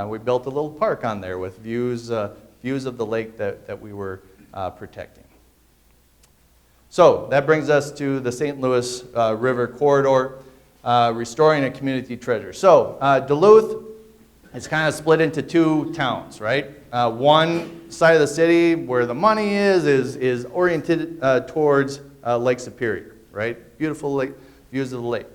Speaker 3: We built a little park on there with views of the lake that we were protecting. So that brings us to the St. Louis River Corridor, restoring a community treasure. So Duluth is kind of split into two towns, right? One side of the city where the money is oriented towards Lake Superior, right? Beautiful lake, views of the lake.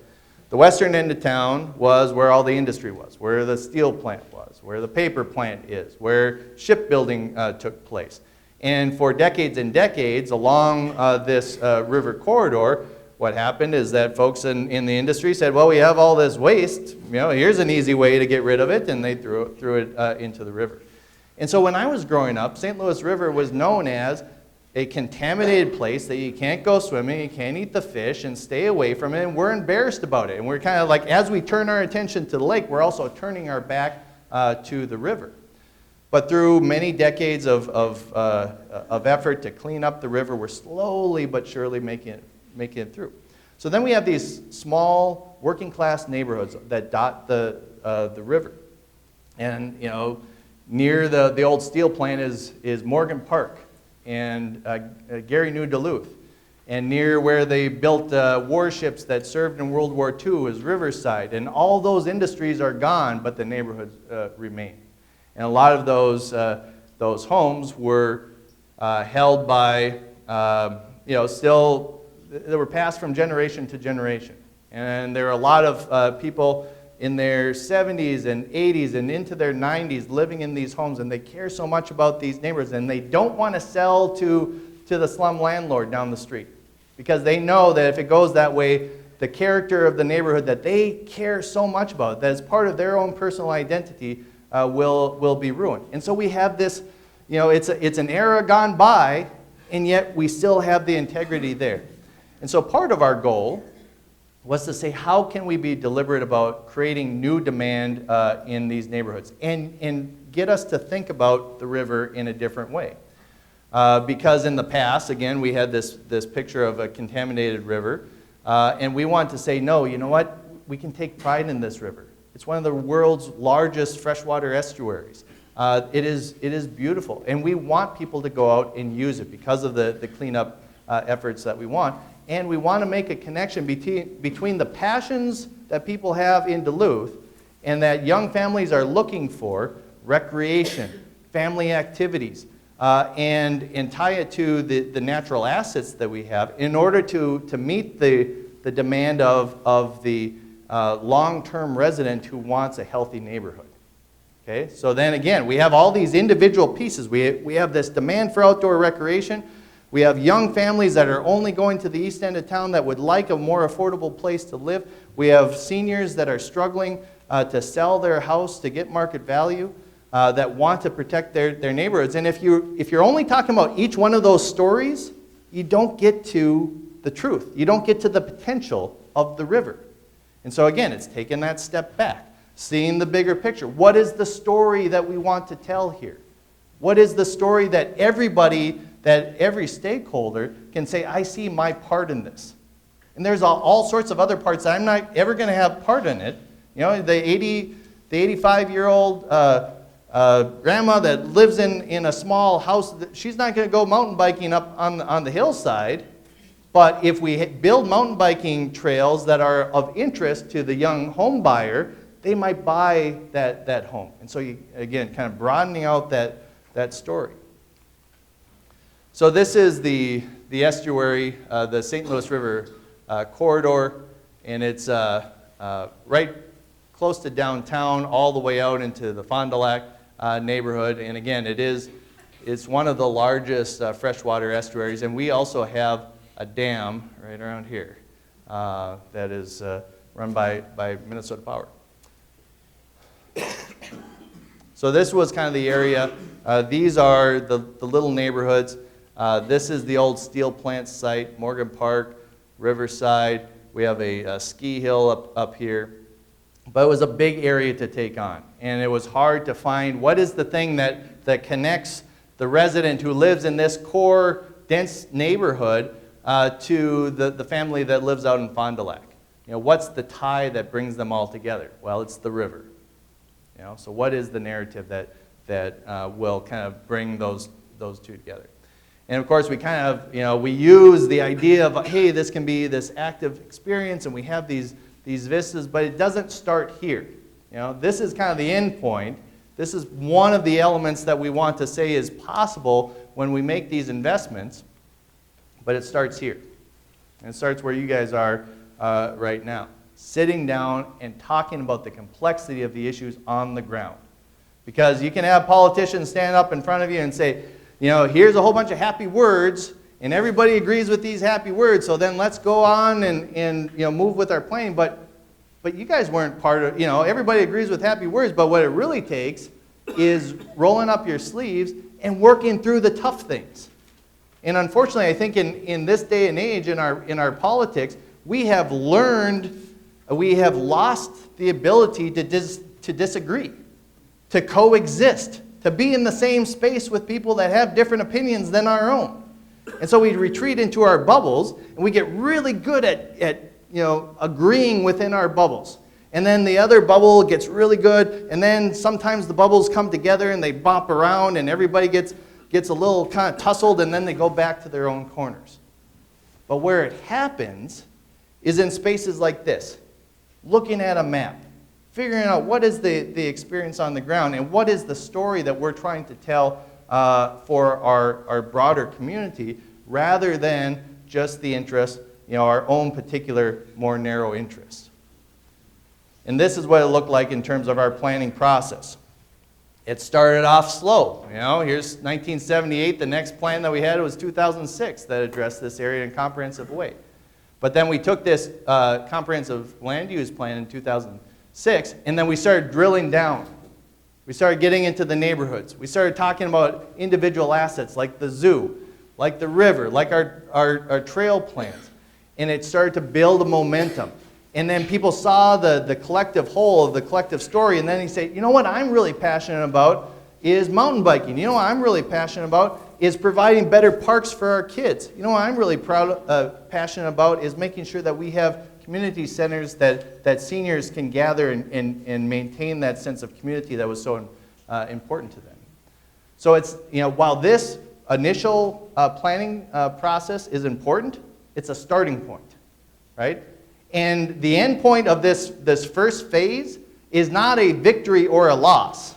Speaker 3: The western end of town was where all the industry was, where the steel plant was, where the paper plant is, where shipbuilding took place. And for decades and decades along this river corridor, what happened is that folks in the industry said, well, we have all this waste, here's an easy way to get rid of it, and they threw it into the river. And so when I was growing up, St. Louis River was known as a contaminated place that you can't go swimming, you can't eat the fish, and stay away from it, and we're embarrassed about it. And we're kind of like, as we turn our attention to the lake, we're also turning our back to the river. But through many decades of effort to clean up the river, we're slowly but surely making it through. So then we have these small working class neighborhoods that dot the river. And, you know, near the old steel plant is Morgan Park and Gary New Duluth. And near where they built warships that served in World War II is Riverside. And all those industries are gone, but the neighborhoods remain. And a lot of those homes were held by, still, they were passed from generation to generation. And there are a lot of people in their 70s and 80s and into their 90s living in these homes, and they care so much about these neighborhoods, and they don't want to sell to the slum landlord down the street, because they know that if it goes that way, the character of the neighborhood that they care so much about, that is part of their own personal identity, will be ruined. And so we have this, it's an era gone by, and yet we still have the integrity there. And so part of our goal was to say, how can we be deliberate about creating new demand in these neighborhoods and get us to think about the river in a different way. Because in the past, again, we had this picture of a contaminated river, and we want to say, no, you know what? We can take pride in this river. It's one of the world's largest freshwater estuaries. It is beautiful, and we want people to go out and use it because of the cleanup efforts that we want. And we want to make a connection between the passions that people have in Duluth and that young families are looking for, recreation, family activities, and tie it to the natural assets that we have in order to meet the demand of the long-term resident who wants a healthy neighborhood. Okay, so then again, we have all these individual pieces. We have this demand for outdoor recreation. We have young families that are only going to the east end of town that would like a more affordable place to live. We have seniors that are struggling to sell their house to get market value, that want to protect their neighborhoods. And if you're only talking about each one of those stories, you don't get to the truth. You don't get to the potential of the river. And so again, it's taking that step back, seeing the bigger picture. What is the story that we want to tell here? What is the story that every stakeholder can say, I see my part in this? And there's all sorts of other parts that I'm not ever going to have part in it. You know, the 85-year-old grandma that lives in a small house, she's not going to go mountain biking up on the hillside. But if we build mountain biking trails that are of interest to the young home buyer, they might buy that home. And so you, again, kind of broadening out that story. So this is the estuary, the St. Louis River corridor, and it's right close to downtown, all the way out into the Fond du Lac neighborhood. And again, it's one of the largest freshwater estuaries, and we also have a dam right around here that is run by Minnesota Power. So this was kind of the area. These are the little neighborhoods. This is the old steel plant site, Morgan Park, Riverside. We have a ski hill up here. But it was a big area to take on. And it was hard to find what is the thing that connects the resident who lives in this core, dense neighborhood to the family that lives out in Fond du Lac. You know, what's the tie that brings them all together? Well, it's the river. You know, so what is the narrative that will kind of bring those two together? And of course, we kind of, we use the idea of, hey, this can be this active experience, and we have these vistas, but it doesn't start here. You know, this is kind of the end point. This is one of the elements that we want to say is possible when we make these investments, but it starts here. And it starts where you guys are right now, sitting down and talking about the complexity of the issues on the ground. Because you can have politicians stand up in front of you and say, here's a whole bunch of happy words, and everybody agrees with these happy words, so then let's go on and move with our plan. But you guys weren't part of, everybody agrees with happy words, but what it really takes is rolling up your sleeves and working through the tough things. And unfortunately, I think in this day and age, in our politics, we have lost the ability to disagree, to coexist, to be in the same space with people that have different opinions than our own. And so we retreat into our bubbles, and we get really good at agreeing within our bubbles. And then the other bubble gets really good, and then sometimes the bubbles come together and they bump around, and everybody gets a little kind of tussled, and then they go back to their own corners. But where it happens is in spaces like this, looking at a map, figuring out what is the experience on the ground, and what is the story that we're trying to tell for our broader community, rather than just the interest, our own particular, more narrow interests. And this is what it looked like in terms of our planning process. It started off slow. Here's 1978. The next plan that we had was 2006 that addressed this area in a comprehensive way. But then we took this comprehensive land use plan in 2006, and then we started drilling down. We started getting into the neighborhoods. We started talking about individual assets like the zoo, like the river, like our trail plans. And it started to build a momentum. And then people saw the collective whole of the collective story, and then they say, what I'm really passionate about is mountain biking. What I'm really passionate about is providing better parks for our kids. What I'm really passionate about is making sure that we have community centers that seniors can gather and maintain that sense of community that was so important to them. So it's, while this initial planning process is important, it's a starting point, right? And the end point of this first phase is not a victory or a loss.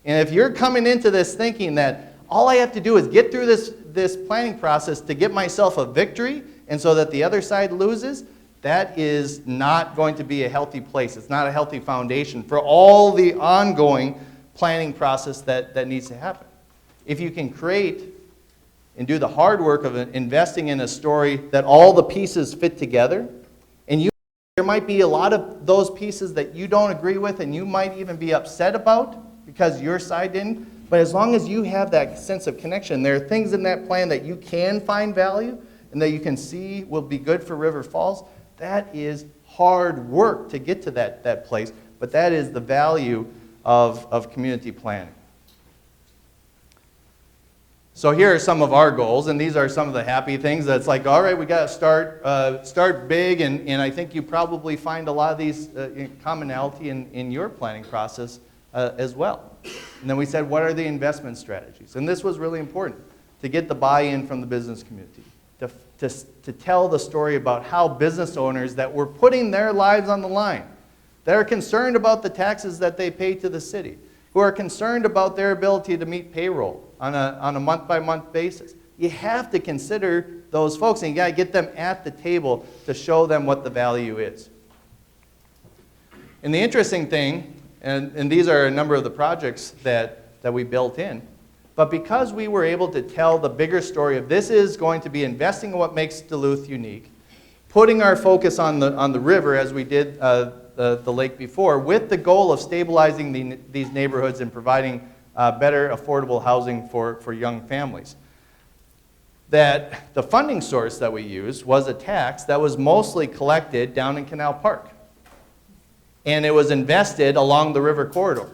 Speaker 3: And if you're coming into this thinking that all I have to do is get through this planning process to get myself a victory, and so that the other side loses, that is not going to be a healthy place. It's not a healthy foundation for all the ongoing planning process that needs to happen. If you can create and do the hard work of investing in a story that all the pieces fit together, and there might be a lot of those pieces that you don't agree with and you might even be upset about because your side didn't, but as long as you have that sense of connection, there are things in that plan that you can find value and that you can see will be good for River Falls. That is hard work to get to that place, but that is the value of community planning. So here are some of our goals, and these are some of the happy things. That's like, all right, we got to start big, and I think you probably find a lot of these commonality in your planning process as well. And then we said, what are the investment strategies? And this was really important, to get the buy-in from the business community, to tell the story about how business owners that were putting their lives on the line, that are concerned about the taxes that they pay to the city, who are concerned about their ability to meet payroll on a month-by-month basis. You have to consider those folks, and you got to get them at the table to show them what the value is. And the interesting thing, and these are a number of the projects that we built in, but because we were able to tell the bigger story of this is going to be investing in what makes Duluth unique, putting our focus on the river as we did the lake before, with the goal of stabilizing these neighborhoods and providing better affordable housing for young families. That the funding source that we used was a tax that was mostly collected down in Canal Park. And it was invested along the river corridor.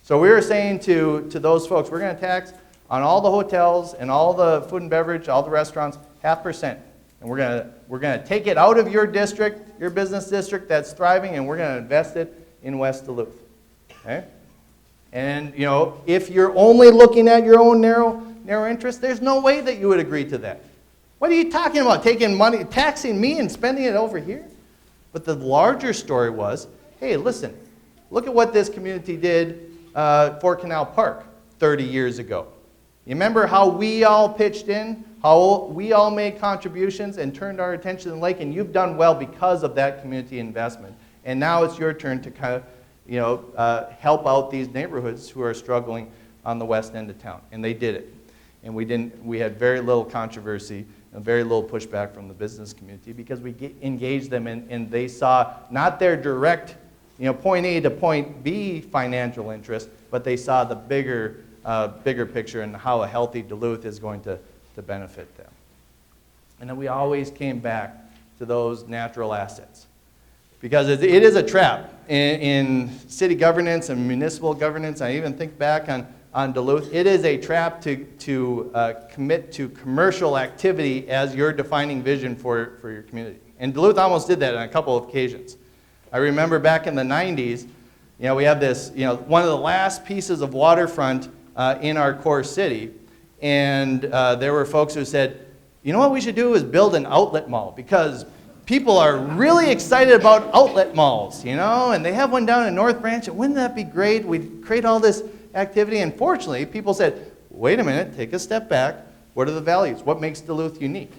Speaker 3: So we were saying to those folks, we're going to tax on all the hotels and all the food and beverage, all the restaurants, 0.5%. And we're going to take it out of your district, your business district that's thriving, and we're going to invest it in West Duluth. Okay? And if you're only looking at your own narrow interest, there's no way that you would agree to that. What are you talking about? Taking money, taxing me and spending it over here? But the larger story was, hey, listen, look at what this community did for Canal Park 30 years ago. You remember how we all pitched in, how we all made contributions and turned our attention to the lake, and you've done well because of that community investment. And now it's your turn to kind of, help out these neighborhoods who are struggling on the west end of town. And they did it. And we had very little controversy and very little pushback from the business community because we engaged them and they saw not their direct, point A to point B financial interest, but they saw the bigger picture and how a healthy Duluth is going to to benefit them. And then we always came back to those natural assets. Because it is a trap in city governance and municipal governance. I even think back on Duluth. It is a trap to commit to commercial activity as your defining vision for your community. And Duluth almost did that on a couple of occasions. I remember back in the 90s, we have this, one of the last pieces of waterfront in our core city. And there were folks who said, you know what we should do is build an outlet mall, because people are really excited about outlet malls, and they have one down in North Branch, and wouldn't that be great? We'd create all this activity. And fortunately, people said, wait a minute, take a step back. What are the values? What makes Duluth unique?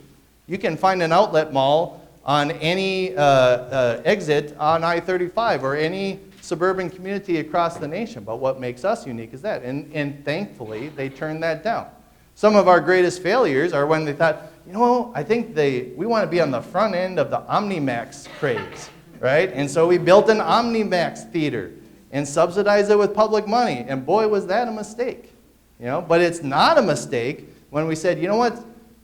Speaker 3: You can find an outlet mall on any exit on I-35 or any suburban community across the nation, but what makes us unique is that. And thankfully, they turned that down. Some of our greatest failures are when they thought, I think we want to be on the front end of the Omnimax craze, right? And so we built an Omnimax theater and subsidized it with public money. And boy, was that a mistake. But it's not a mistake when we said,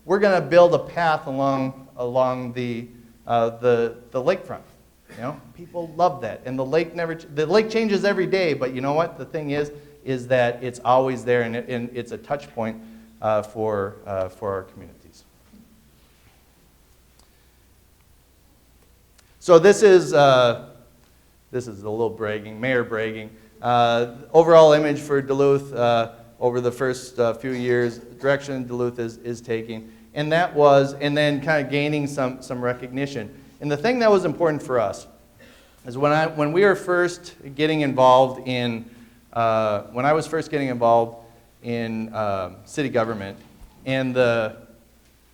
Speaker 3: we're going to build a path along the lakefront. People love that. And the lake changes every day, but you know what? The thing is that it's always there, and it's a touch point for our communities. So this is a little bragging, mayor bragging. Overall image for Duluth over the first few years, direction Duluth is taking, and then kind of gaining some recognition. And the thing that was important for us is when we were first getting involved in when I was first getting involved in city government, and the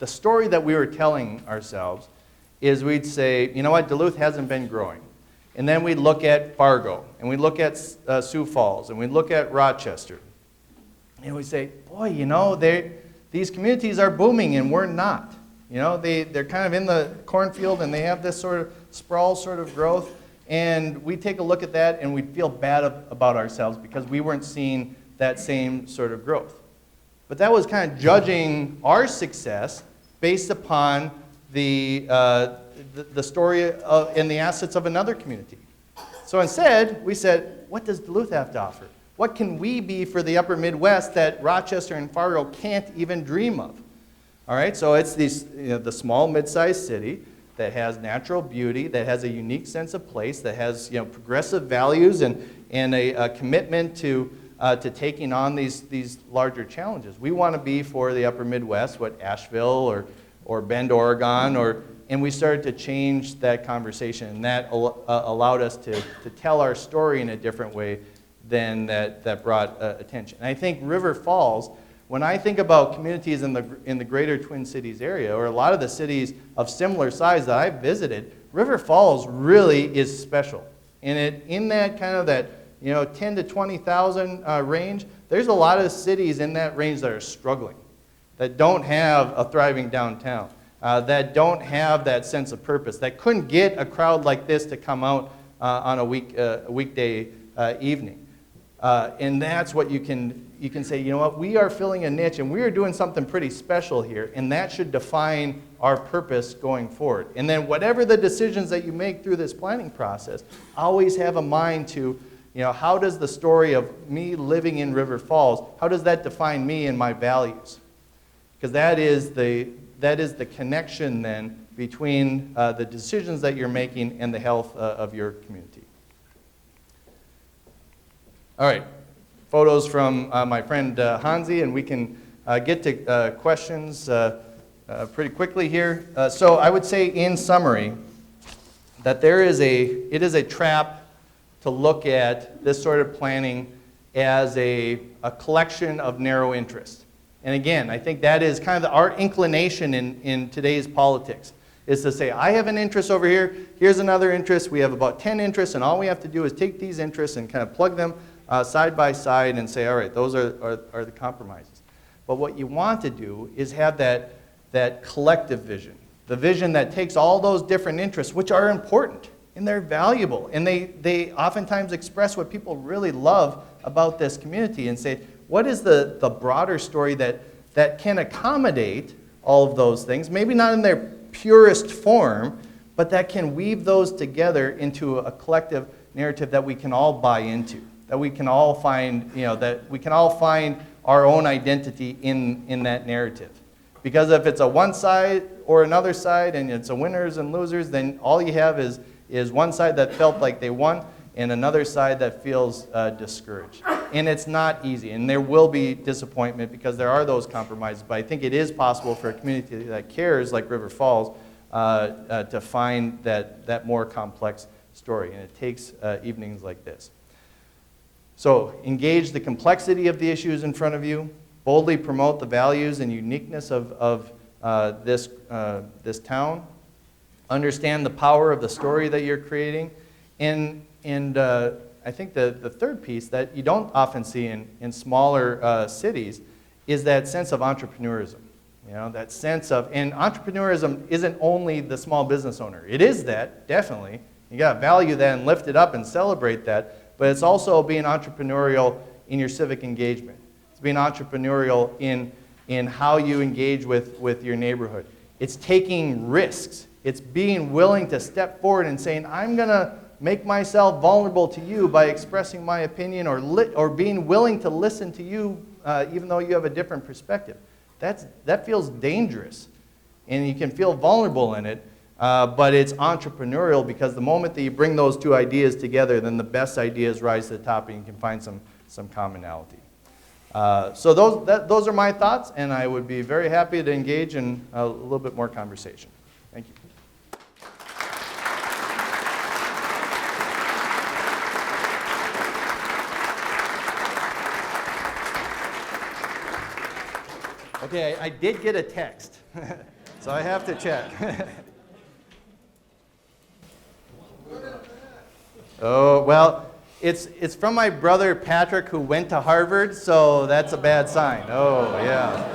Speaker 3: story that we were telling ourselves is we'd say, Duluth hasn't been growing. And then we'd look at Fargo, and we'd look at Sioux Falls, and we'd look at Rochester. And we'd say, boy, these communities are booming, and we're not. They're kind of in the cornfield, and they have this sort of sprawl sort of growth. And we'd take a look at that, and we'd feel bad about ourselves because we weren't seeing that same sort of growth. But that was kind of judging our success based upon the story and the assets of another community. So instead, we said, what does Duluth have to offer? What can we be for the upper Midwest that Rochester and Fargo can't even dream of? All right, so it's the small, mid-sized city that has natural beauty, that has a unique sense of place, that has progressive values and a commitment to taking on these larger challenges. We want to be for the upper Midwest what Asheville or Bend, Oregon, and we started to change that conversation, and that allowed us to tell our story in a different way than that brought attention. And I think River Falls, when I think about communities in the greater Twin Cities area, or a lot of the cities of similar size that I've visited, River Falls really is special. And in that kind of that 10 to 20,000 range, there's a lot of cities in that range that are struggling, that don't have a thriving downtown, that don't have that sense of purpose, that couldn't get a crowd like this to come out on a weekday evening. And that's what you can say, we are filling a niche, and we are doing something pretty special here, and that should define our purpose going forward. And then whatever the decisions that you make through this planning process, always have a mind to, how does the story of me living in River Falls, how does that define me and my values? Because that is the connection then between the decisions that you're making and the health of your community. All right, photos from my friend Hansi, and we can get to questions pretty quickly here. So I would say in summary that it is a trap to look at this sort of planning as a collection of narrow interest. And again, I think that is kind of our inclination in today's politics, is to say, I have an interest over here, here's another interest, we have about 10 interests, and all we have to do is take these interests and kind of plug them side by side and say, all right, those are the compromises. But what you want to do is have that collective vision, the vision that takes all those different interests, which are important, and they're valuable, and they oftentimes express what people really love about this community, and say, what is the broader story that that can accommodate all of those things, maybe not in their purest form, but that can weave those together into a collective narrative that we can all buy into, that we can all find, that we can all find our own identity in that narrative. Because if it's a one side or another side, and it's a winners and losers, then all you have is one side that felt like they won, and another side that feels discouraged. And it's not easy, and there will be disappointment because there are those compromises, but I think it is possible for a community that cares, like River Falls, to find that more complex story, and it takes evenings like this. So engage the complexity of the issues in front of you, boldly promote the values and uniqueness of this town, understand the power of the story that you're creating, and I think the third piece that you don't often see in smaller cities is that sense of entrepreneurism. That sense of, and entrepreneurism isn't only the small business owner. It is that, definitely. You got to value that and lift it up and celebrate that, but it's also being entrepreneurial in your civic engagement. It's being entrepreneurial in how you engage with your neighborhood. It's taking risks. It's being willing to step forward and saying, I'm going to make myself vulnerable to you by expressing my opinion, or being willing to listen to you even though you have a different perspective. That feels dangerous, and you can feel vulnerable in it, but it's entrepreneurial because the moment that you bring those two ideas together, then the best ideas rise to the top and you can find some commonality. So those are my thoughts, and I would be very happy to engage in a little bit more conversation. Thank you. Okay, I did get a text, so I have to check. Oh, well, it's from my brother Patrick, who went to Harvard, so that's a bad sign. Oh, yeah.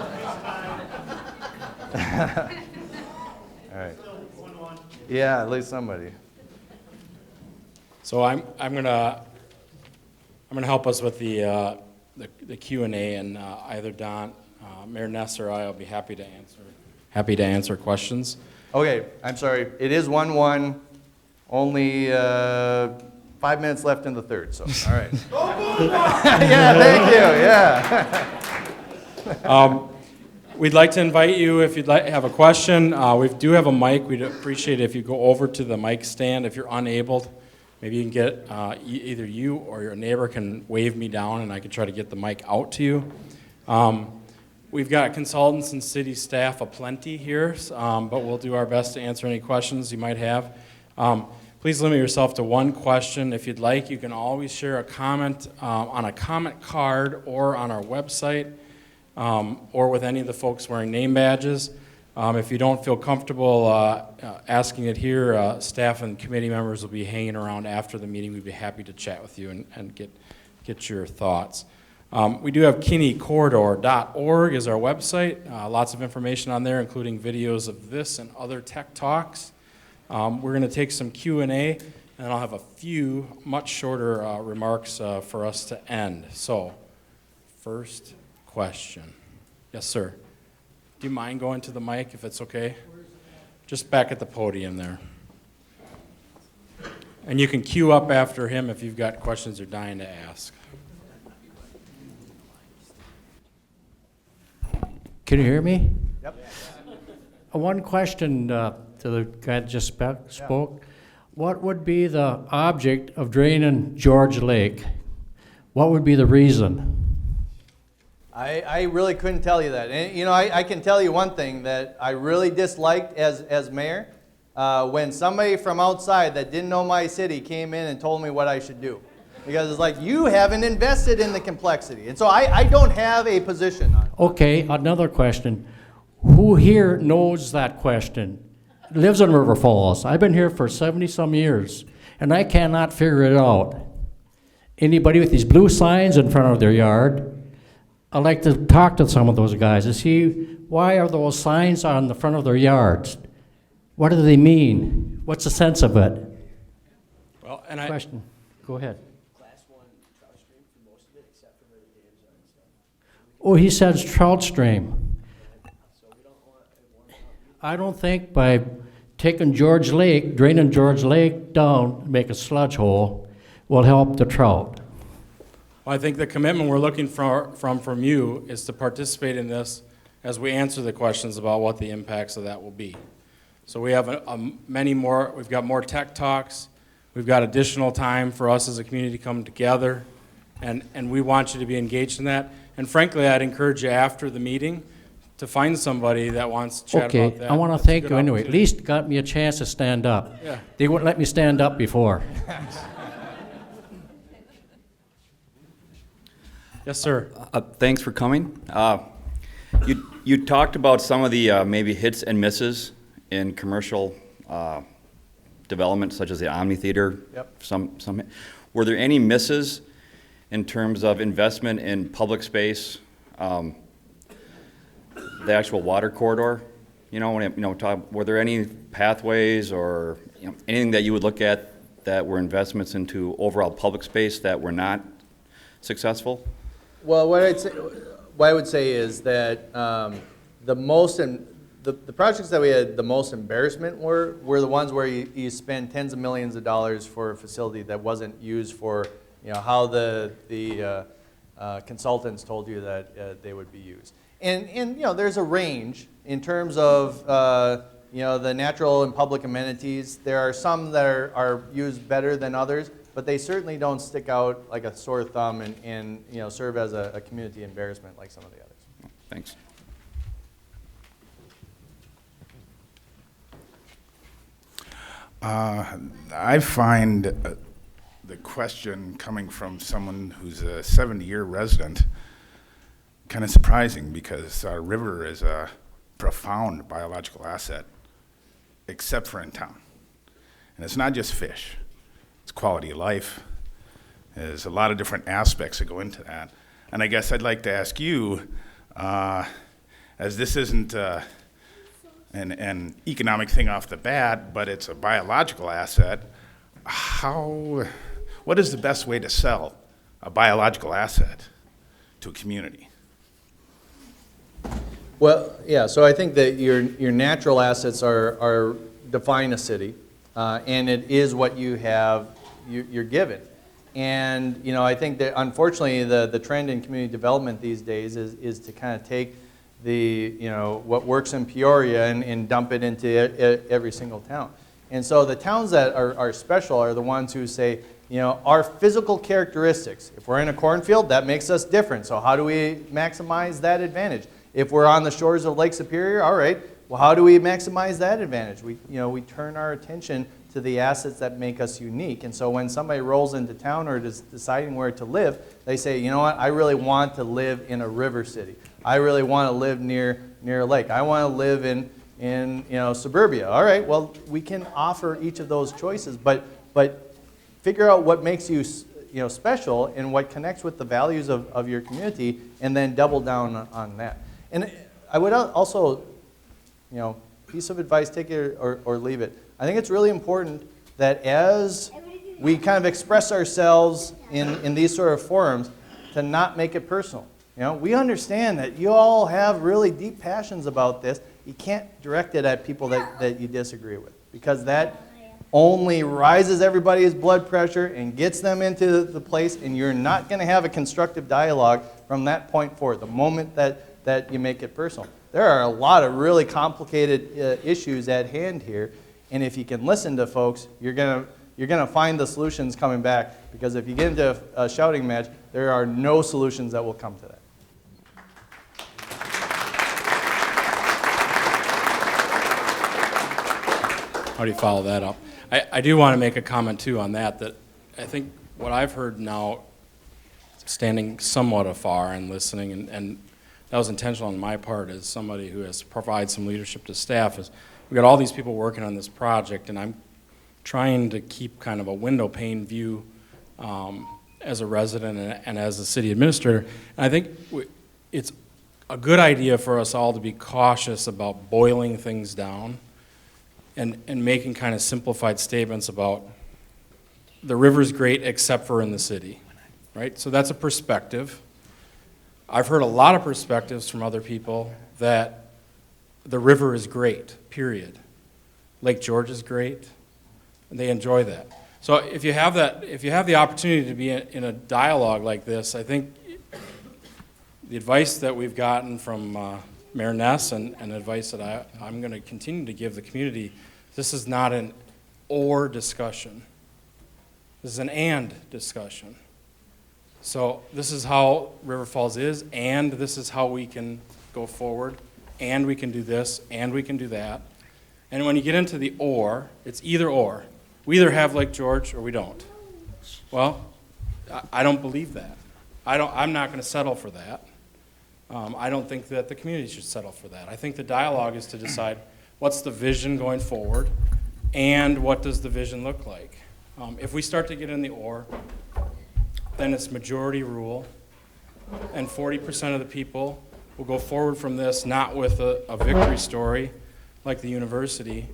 Speaker 3: All right. Yeah, at least somebody.
Speaker 2: So I'm gonna help us with the Q&A, and either Don, Mayor Ness, or I will be happy to answer questions.
Speaker 3: Okay, I'm sorry. It is 1-1. Only 5 minutes left in the third, so, all right. Yeah, thank you, yeah.
Speaker 2: We'd like to invite you, if you'd have a question. We do have a mic. We'd appreciate it if you go over to the mic stand. If you're unable, maybe you can get, either you or your neighbor can wave me down, and I can try to get the mic out to you. We've got consultants and city staff aplenty here, but we'll do our best to answer any questions you might have. Please limit yourself to one question. If you'd like, you can always share a comment on a comment card or on our website, or with any of the folks wearing name badges. If you don't feel comfortable asking it here, staff and committee members will be hanging around after the meeting. We'd be happy to chat with you and get your thoughts. We do have KinneyCorridor.org is our website. Lots of information on there, including videos of this and other tech talks. We're going to take some Q&A, and I'll have a few much shorter remarks for us to end. So, first question. Yes, sir. Do you mind going to the mic if it's okay? Just back at the podium there. And you can queue up after him if you've got questions you're dying to ask.
Speaker 4: Can you hear me?
Speaker 3: Yep.
Speaker 4: One question to the guy that just spoke. What would be the object of draining George Lake? What would be the reason?
Speaker 3: I really couldn't tell you that. And, I can tell you one thing that I really disliked as mayor, when somebody from outside that didn't know my city came in and told me what I should do. Because it's like, you haven't invested in the complexity. And so I don't have a position on it.
Speaker 4: Okay, another question. Who here knows that question? Lives in River Falls. I've been here for 70-some years, and I cannot figure it out. Anybody with these blue signs in front of their yard? I'd like to talk to some of those guys to see why are those signs on the front of their yards? What do they mean? What's the sense of it?
Speaker 2: Well, and
Speaker 4: Question. Go ahead. Oh, he says trout stream. I don't think by taking George Lake, draining George Lake down, make a sludge hole, will help the trout.
Speaker 2: Well, I think the commitment we're looking for, from you is to participate in this as we answer the questions about what the impacts of that will be. So we have many more, we've got more tech talks, we've got additional time for us as a community to come together, and we want you to be engaged in that. And frankly, I'd encourage you after the meeting to find somebody that wants to chat about
Speaker 4: Okay,
Speaker 2: that.
Speaker 4: I want to
Speaker 2: That's a
Speaker 4: thank
Speaker 2: good
Speaker 4: you anyway. At
Speaker 2: opportunity.
Speaker 4: least got me a chance to stand up.
Speaker 2: Yeah.
Speaker 4: They wouldn't let me stand up before.
Speaker 2: Yes, sir.
Speaker 5: Thanks for coming. You talked about some of the maybe hits and misses in commercial development, such as the Omni Theater.
Speaker 3: Yep.
Speaker 5: Some. Were there any misses in terms of investment in public space, the actual water corridor? Were there any pathways or anything that you would look at that were investments into overall public space that were not successful?
Speaker 3: Well, what I would say is that the projects that we had the most embarrassment were the ones where you spend tens of millions of dollars for a facility that wasn't used for how the consultants told you that they would be used. And there's a range in terms of the natural and public amenities. There are some that are used better than others, but they certainly don't stick out like a sore thumb and serve as a community embarrassment like some of the others.
Speaker 5: Thanks.
Speaker 6: I find the question coming from someone who's a 70-year resident kind of surprising, because our river is a profound biological asset, except for in town. And it's not just fish. It's quality of life. There's a lot of different aspects that go into that. And I guess I'd like to ask you, as this isn't an economic thing off the bat, but it's a biological asset, what is the best way to sell a biological asset to a community?
Speaker 3: Well, yeah, so I think that your natural assets are define a city, and it is what you have, you're given. And I think that unfortunately the trend in community development these days is to kind of take what works in Peoria and dump it into every single town. And so the towns that are special are the ones who say, our physical characteristics. If we're in a cornfield, that makes us different. So how do we maximize that advantage? If we're on the shores of Lake Superior, all right, well, how do we maximize that advantage? We turn our attention to the assets that make us unique. And so when somebody rolls into town or is deciding where to live, they say, you know what, I really want to live in a river city. I really want to live near a lake. I want to live in suburbia. All right, well, we can offer each of those choices, but figure out what makes you special and what connects with the values of your community, and then double down on that. And I would also, piece of advice, take it or leave it. I think it's really important that as we kind of express ourselves in these sort of forums, to not make it personal. We understand that you all have really deep passions about this. You can't direct it at people that you disagree with, because that only rises everybody's blood pressure and gets them into the place, and you're not going to have a constructive dialogue from that point forward, the moment that you make it personal. There are a lot of really complicated issues at hand here, and if you can listen to folks, you're going to find the solutions coming back, because if you get into a shouting match, there are no solutions that will come to that.
Speaker 2: How do you follow that up? I do want to make a comment too on that I think what I've heard now, standing somewhat afar and listening, and that was intentional on my part as somebody who has provided some leadership to staff, is we've got all these people working on this project, and I'm trying to keep kind of a window pane view as a resident and as a city administrator. And I think it's a good idea for us all to be cautious about boiling things down and making kind of simplified statements about the river's great except for in the city, right? So that's a perspective. I've heard a lot of perspectives from other people that the river is great, period. Lake George is great, and they enjoy that. So if you have the opportunity to be in a dialogue like this, I think the advice that we've gotten from Mayor Ness and advice that I'm going to continue to give the community, this is not an or discussion. This is an and discussion. So this is how River Falls is, and this is how we can go forward, and we can do this, and we can do that. And when you get into the or, it's either or. We either have Lake George or we don't. Well, I don't believe that. I'm not going to settle for that. I don't think that the community should settle for that. I think the dialogue is to decide what's the vision going forward, and what does the vision look like. If we start to get in the or, then it's majority rule, and 40% of the people will go forward from this not with a victory story like the university,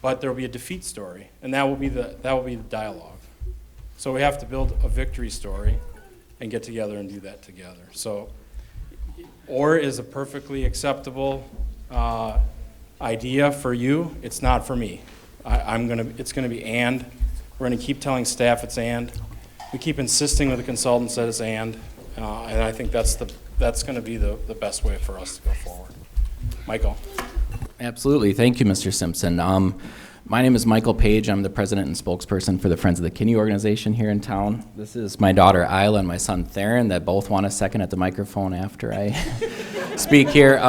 Speaker 2: but there will be a defeat story, and that will be the dialogue. So we have to build a victory story and get together and do that together. So, or is a perfectly acceptable idea for you. It's not for me. It's gonna be and. We're gonna keep telling staff it's and. We keep insisting with the consultants that it's and I think that's gonna be the best way for us to go forward. Michael.
Speaker 7: Absolutely. Thank you, Mr. Simpson. My name is Michael Page. I'm the president and spokesperson for the Friends of the Kinney organization here in town. This is my daughter, Isla, and my son, Theron, that both want a second at the microphone after I speak here.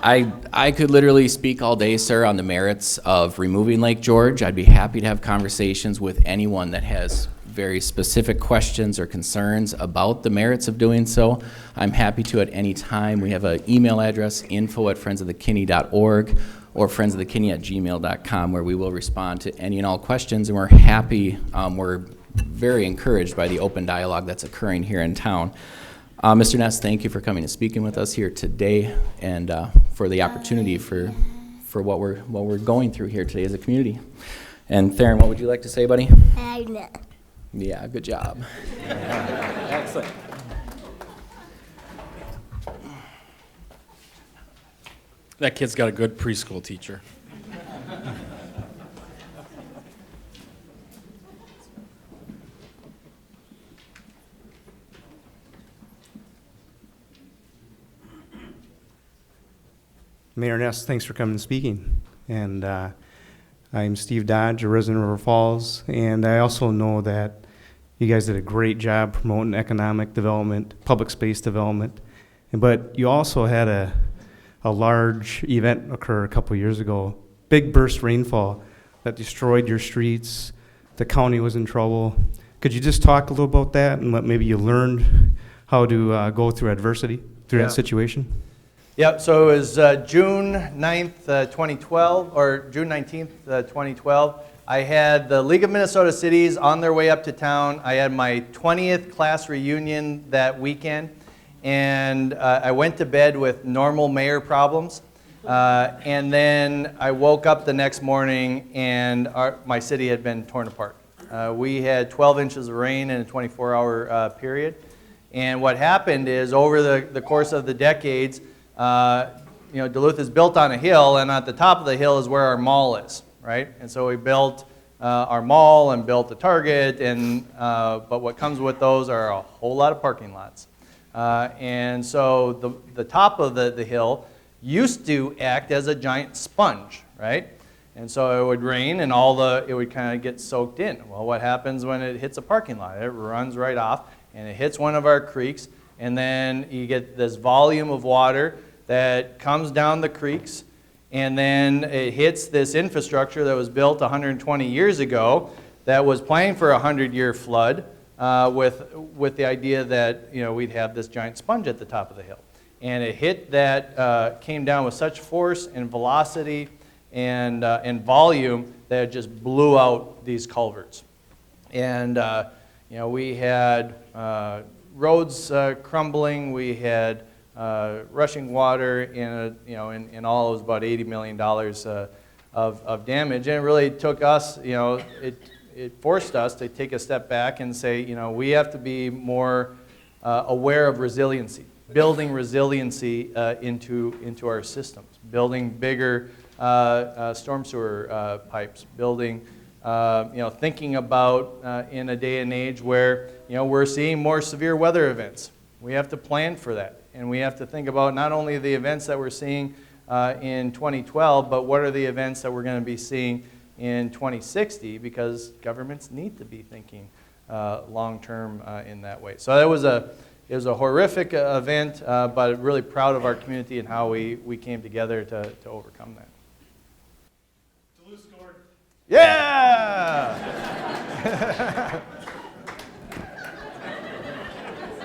Speaker 7: I could literally speak all day, sir, on the merits of removing Lake George. I'd be happy to have conversations with anyone that has very specific questions or concerns about the merits of doing so. I'm happy to at any time. We have an email address, info@friendsofthekinney.org or friendsofthekinney@gmail.com, where we will respond to any and all questions, and we're happy, we're very encouraged by the open dialogue that's occurring here in town. Mr. Ness, thank you for coming and speaking with us here today, and for the opportunity for what we're going through here today as a community. And Theron, what would you like to say, buddy? Yeah, good job. Excellent.
Speaker 2: That kid's got a good preschool teacher.
Speaker 8: Mayor Ness, thanks for coming and speaking. And I'm Steve Dodge, a resident of River Falls, and I also know that you guys did a great job promoting economic development, public space development, but you also had a large event occur a couple years ago, big burst rainfall that destroyed your streets. The county was in trouble. Could you just talk a little about that and what maybe you learned how to go through adversity through that situation?
Speaker 3: Yep, so it was June 9th, 2012, or June 19th, 2012. I had the League of Minnesota Cities on their way up to town. I had my 20th class reunion that weekend, and I went to bed with normal mayor problems. And then I woke up the next morning, and my city had been torn apart. We had 12 inches of rain in a 24-hour period. And what happened is, over the course of the decades, Duluth is built on a hill, and at the top of the hill is where our mall is, right? And so we built our mall and built the Target, but what comes with those are a whole lot of parking lots. And so the top of the hill used to act as a giant sponge, right? And so it would rain and it would kind of get soaked in. Well, what happens when it hits a parking lot? It runs right off and it hits one of our creeks, and then you get this volume of water that comes down the creeks, and then it hits this infrastructure that was built 120 years ago that was planning for a 100-year flood with the idea that we'd have this giant sponge at the top of the hill. And it hit that, came down with such force and velocity and volume that it just blew out these culverts. And we had roads crumbling, we had rushing water in all. It was about $80 million of damage, and it really took us, it forced us to take a step back and say, we have to be more aware of resiliency. building resiliency into our systems, building bigger storm sewer pipes, building, thinking about in a day and age where we're seeing more severe weather events. We have to plan for that, and we have to think about not only the events that we're seeing in 2012, but what are the events that we're going to be seeing in 2060, because governments need to be thinking long-term in that way. So it was a horrific event, but really proud of our community and how we came together to overcome that.
Speaker 1: Duluth scored.
Speaker 3: Yeah!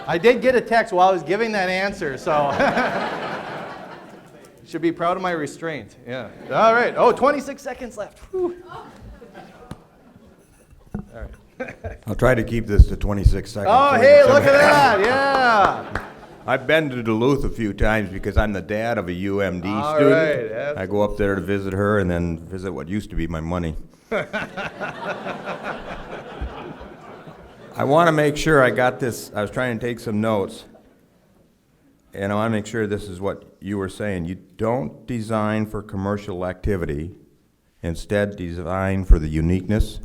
Speaker 3: I did get a text while I was giving that answer, so should be proud of my restraint. Yeah. All right. Oh, 26 seconds left. Whew. All right.
Speaker 9: I'll try to keep this to 26 seconds.
Speaker 3: Oh, hey, look at that. Yeah.
Speaker 9: I've been to Duluth a few times because I'm the dad of a UMD
Speaker 3: All
Speaker 9: student.
Speaker 3: right, absolutely.
Speaker 9: I go up there to visit her and then visit what used to be my money. I want to make sure I got this. I was trying to take some notes. And I want to make sure this is what you were saying. You don't design for commercial activity, instead design for the uniqueness.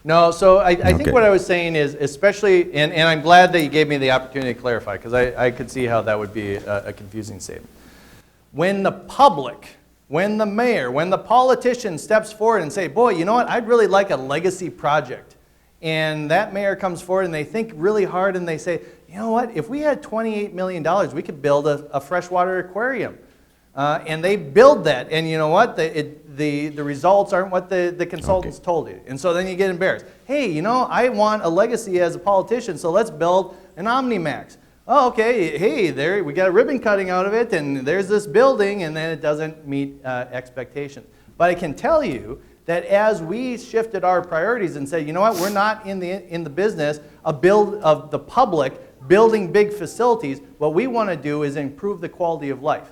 Speaker 3: No, so I think
Speaker 9: Okay.
Speaker 3: what I was saying is, especially, and I'm glad that you gave me the opportunity to clarify, because I could see how that would be a confusing statement. When the public, when the mayor, when the politician steps forward and say, boy, you know what, I'd really like a legacy project. And that mayor comes forward and they think really hard and they say, you know what, if we had $28 million, we could build a freshwater aquarium. And they build that, and you know what, the results aren't what the consultants told you. And so then you get embarrassed. Hey, you know, I want a legacy as a politician, so let's build an OmniMax. Oh, okay, hey, there, we got a ribbon cutting out of it, and there's this building, and then it doesn't meet expectations. But I can tell you that as we shifted our priorities and said, you know what, we're not in the business of the public building big facilities. What we want to do is improve the quality of life,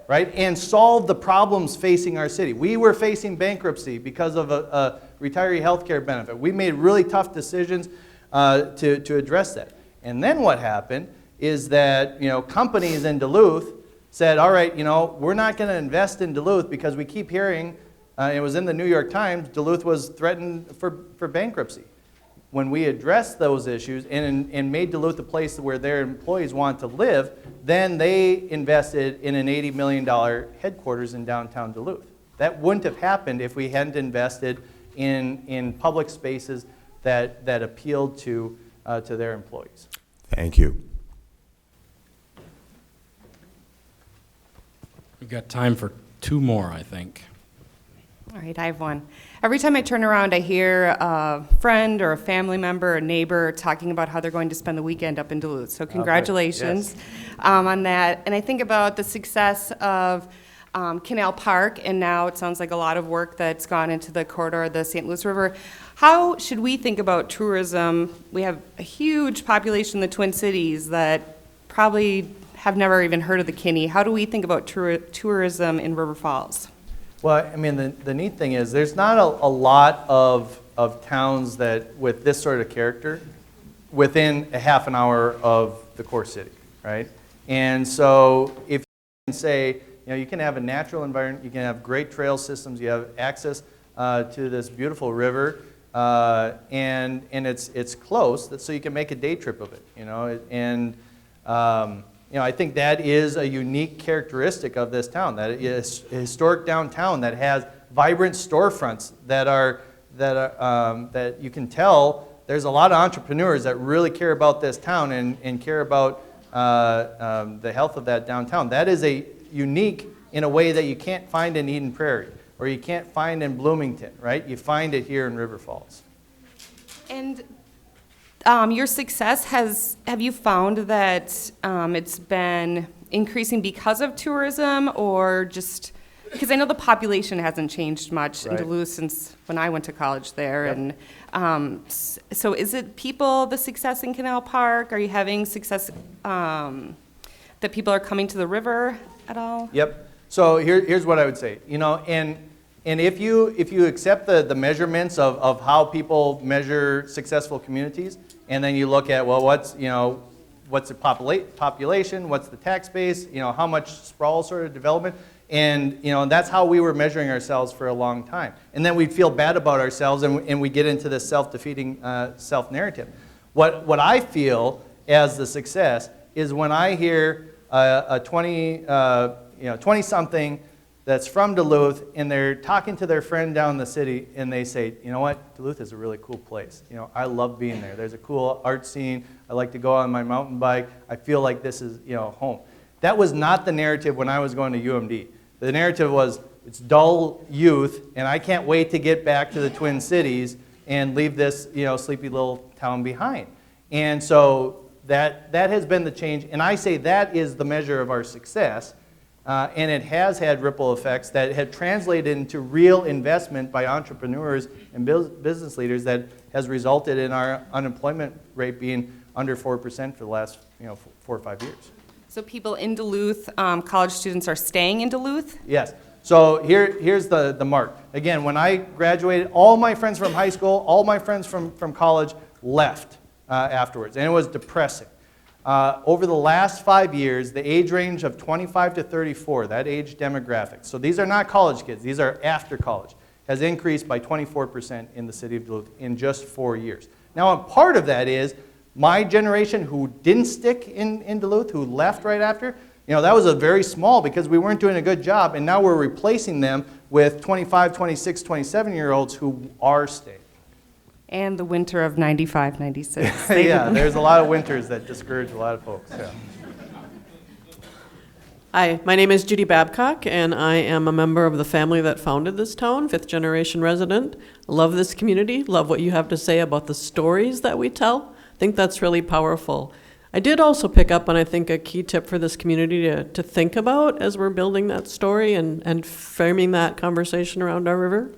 Speaker 3: right, and solve the problems facing our city. We were facing bankruptcy because of a retiree health care benefit. We made really tough decisions to address that. And then what happened is that companies in Duluth said, all right, we're not going to invest in Duluth because we keep hearing, it was in the New York Times, Duluth was threatened for bankruptcy. When we addressed those issues and made Duluth a place where their employees want to live, then they invested in an $80 million headquarters in downtown Duluth. That wouldn't have happened if we hadn't invested in public spaces that appealed to their employees.
Speaker 9: Thank you.
Speaker 2: We've got time for two more, I think.
Speaker 10: All right, I have one. Every time I turn around, I hear a friend or a family member, a neighbor talking about how they're going to spend the weekend up in Duluth. So congratulations on that. And I think about the success of Canal Park, and now it sounds like a lot of work that's gone into the corridor of the St. Louis River. How should we think about tourism? We have a huge population in the Twin Cities that probably have never even heard of the Kinney. How do we think about tourism in River Falls?
Speaker 3: Well, I mean, the neat thing is there's not a lot of towns that with this sort of character within a half an hour of the core city, right? And so if you can say, you can have a natural environment, you can have great trail systems, you have access to this beautiful river, and it's close, so you can make a day trip of it, and I think that is a unique characteristic of this town, that it is a historic downtown that has vibrant storefronts that you can tell there's a lot of entrepreneurs that really care about this town and care about the health of that downtown. That is a unique in a way that you can't find in Eden Prairie or you can't find in Bloomington, right? You find it here in River Falls.
Speaker 10: And your success have you found that it's been increasing because of tourism, or just, because I know the population hasn't changed much in Duluth since when I went to college there.
Speaker 3: Yep.
Speaker 10: And so is it the success in Canal Park? Are you having success that people are coming to the river at all?
Speaker 3: Yep. So here's what I would say. And if you accept the measurements of how people measure successful communities, and then you look at, well, what's the population, what's the tax base, how much sprawl sort of development, and that's how we were measuring ourselves for a long time. And then we'd feel bad about ourselves, and we get into this self-defeating self-narrative. What I feel as the success is when I hear a 20-something that's from Duluth, and they're talking to their friend down the city, and they say, you know what, Duluth is a really cool place. I love being there. There's a cool art scene. I like to go on my mountain bike. I feel like this is, home. That was not the narrative when I was going to UMD. The narrative was, it's dull youth, and I can't wait to get back to the Twin Cities and leave this, sleepy little town behind. And so that has been the change, and I say that is the measure of our success. And it has had ripple effects that have translated into real investment by entrepreneurs and business leaders that has resulted in our unemployment rate being under 4% for the last 4 or 5 years.
Speaker 10: So people in Duluth, college students are staying in Duluth?
Speaker 3: Yes. So here's the mark. Again, when I graduated, all my friends from high school, all my friends from college left afterwards, and it was depressing. Over the last 5 years, the age range of 25 to 34, that age demographic, so these are not college kids, these are after college, has increased by 24% in the city of Duluth in just 4 years. Now, a part of that is my generation who didn't stick in Duluth, who left right after, that was a very small because we weren't doing a good job, and now we're replacing them with 25, 26, 27-year-olds who are staying.
Speaker 10: And the winter of 95, 96.
Speaker 3: Yeah, there's a lot of winters that discourage a lot of folks. Yeah.
Speaker 11: Hi, my name is Judy Babcock, and I am a member of the family that founded this town, fifth-generation resident. Love this community, love what you have to say about the stories that we tell. I think that's really powerful. I did also pick up on, I think, a key tip for this community to think about as we're building that story and framing that conversation around our river.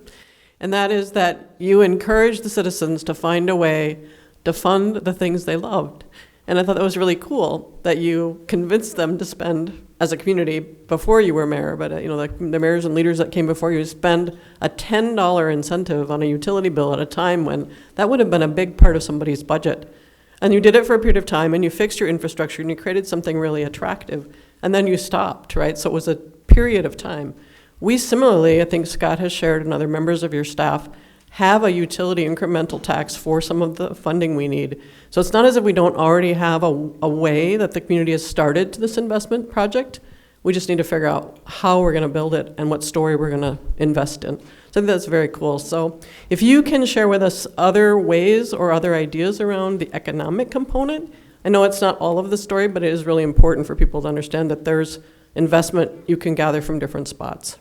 Speaker 11: And that is that you encourage the citizens to find a way to fund the things they loved. And I thought that was really cool that you convinced them to spend, as a community, before you were mayor, but the mayors and leaders that came before you, spend a $10 incentive on a utility bill at a time when that would have been a big part of somebody's budget. And you did it for a period of time, and you fixed your infrastructure, and you created something really attractive. And then you stopped, right? So it was a period of time. We similarly, I think Scott has shared and other members of your staff, have a utility incremental tax for some of the funding we need. So it's not as if we don't already have a way that the community has started to this investment project. We just need to figure out how we're going to build it and what story we're going to invest in. So I think that's very cool. So if you can share with us other ways or other ideas around the economic component, I know it's not all of the story, but it is really important for people to understand that there's investment you can gather from different spots.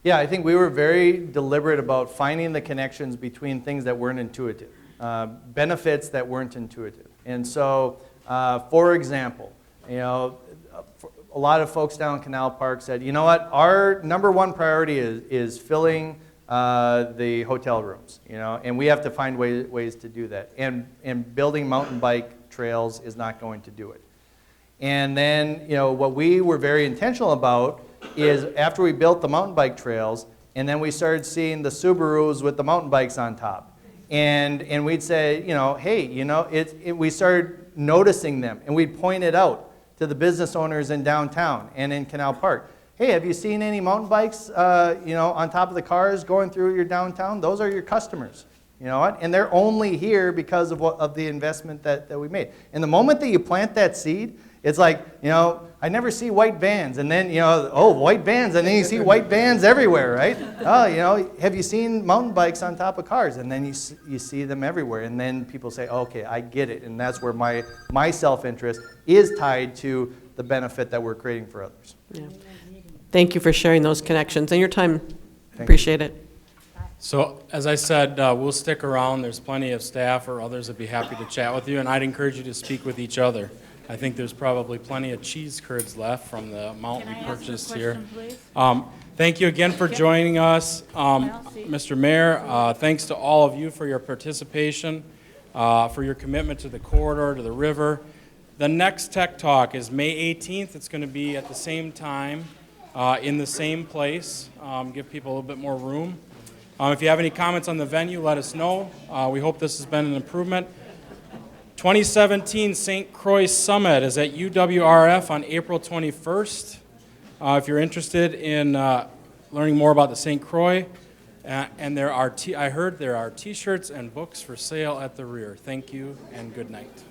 Speaker 3: Yeah, I think we were very deliberate about finding the connections between things that weren't intuitive, benefits that weren't intuitive. And so, for example, a lot of folks down in Canal Park said, you know what, our number one priority is filling the hotel rooms, and we have to find ways to do that. And building mountain bike trails is not going to do it. And then, what we were very intentional about is after we built the mountain bike trails, and then we started seeing the Subarus with the mountain bikes on top. And we'd say, hey, we started noticing them, and we'd point it out to the business owners in downtown and in Canal Park. Hey, have you seen any mountain bikes, on top of the cars going through your downtown? Those are your customers. You know what? And they're only here because of the investment that we made. And the moment that you plant that seed, it's like, I never see white vans, and then, white vans, and then you see white vans everywhere, right? Oh, have you seen mountain bikes on top of cars? And then you see them everywhere, and then people say, okay, I get it, and that's where my self-interest is tied to the benefit that we're creating for others.
Speaker 11: Yeah. Thank you for sharing those connections and your time. Appreciate it.
Speaker 2: So, as I said, we'll stick around. There's plenty of staff or others that'd be happy to chat with you, and I'd encourage you to speak with each other. I think there's probably plenty of cheese curds left from the amount we purchased here. Thank you again for joining us. Mr. Mayor, thanks to all of you for your participation, for your commitment to the corridor, to the river. The next Tech Talk is May 18th. It's going to be at the same time, in the same place. Give people a little bit more room. If you have any comments on the venue, let us know. We hope this has been an improvement. 2017 St. Croix Summit is at UWRF on April 21st. If you're interested in learning more about the St. Croix, and I heard there are T-shirts and books for sale at the rear. Thank you and good night.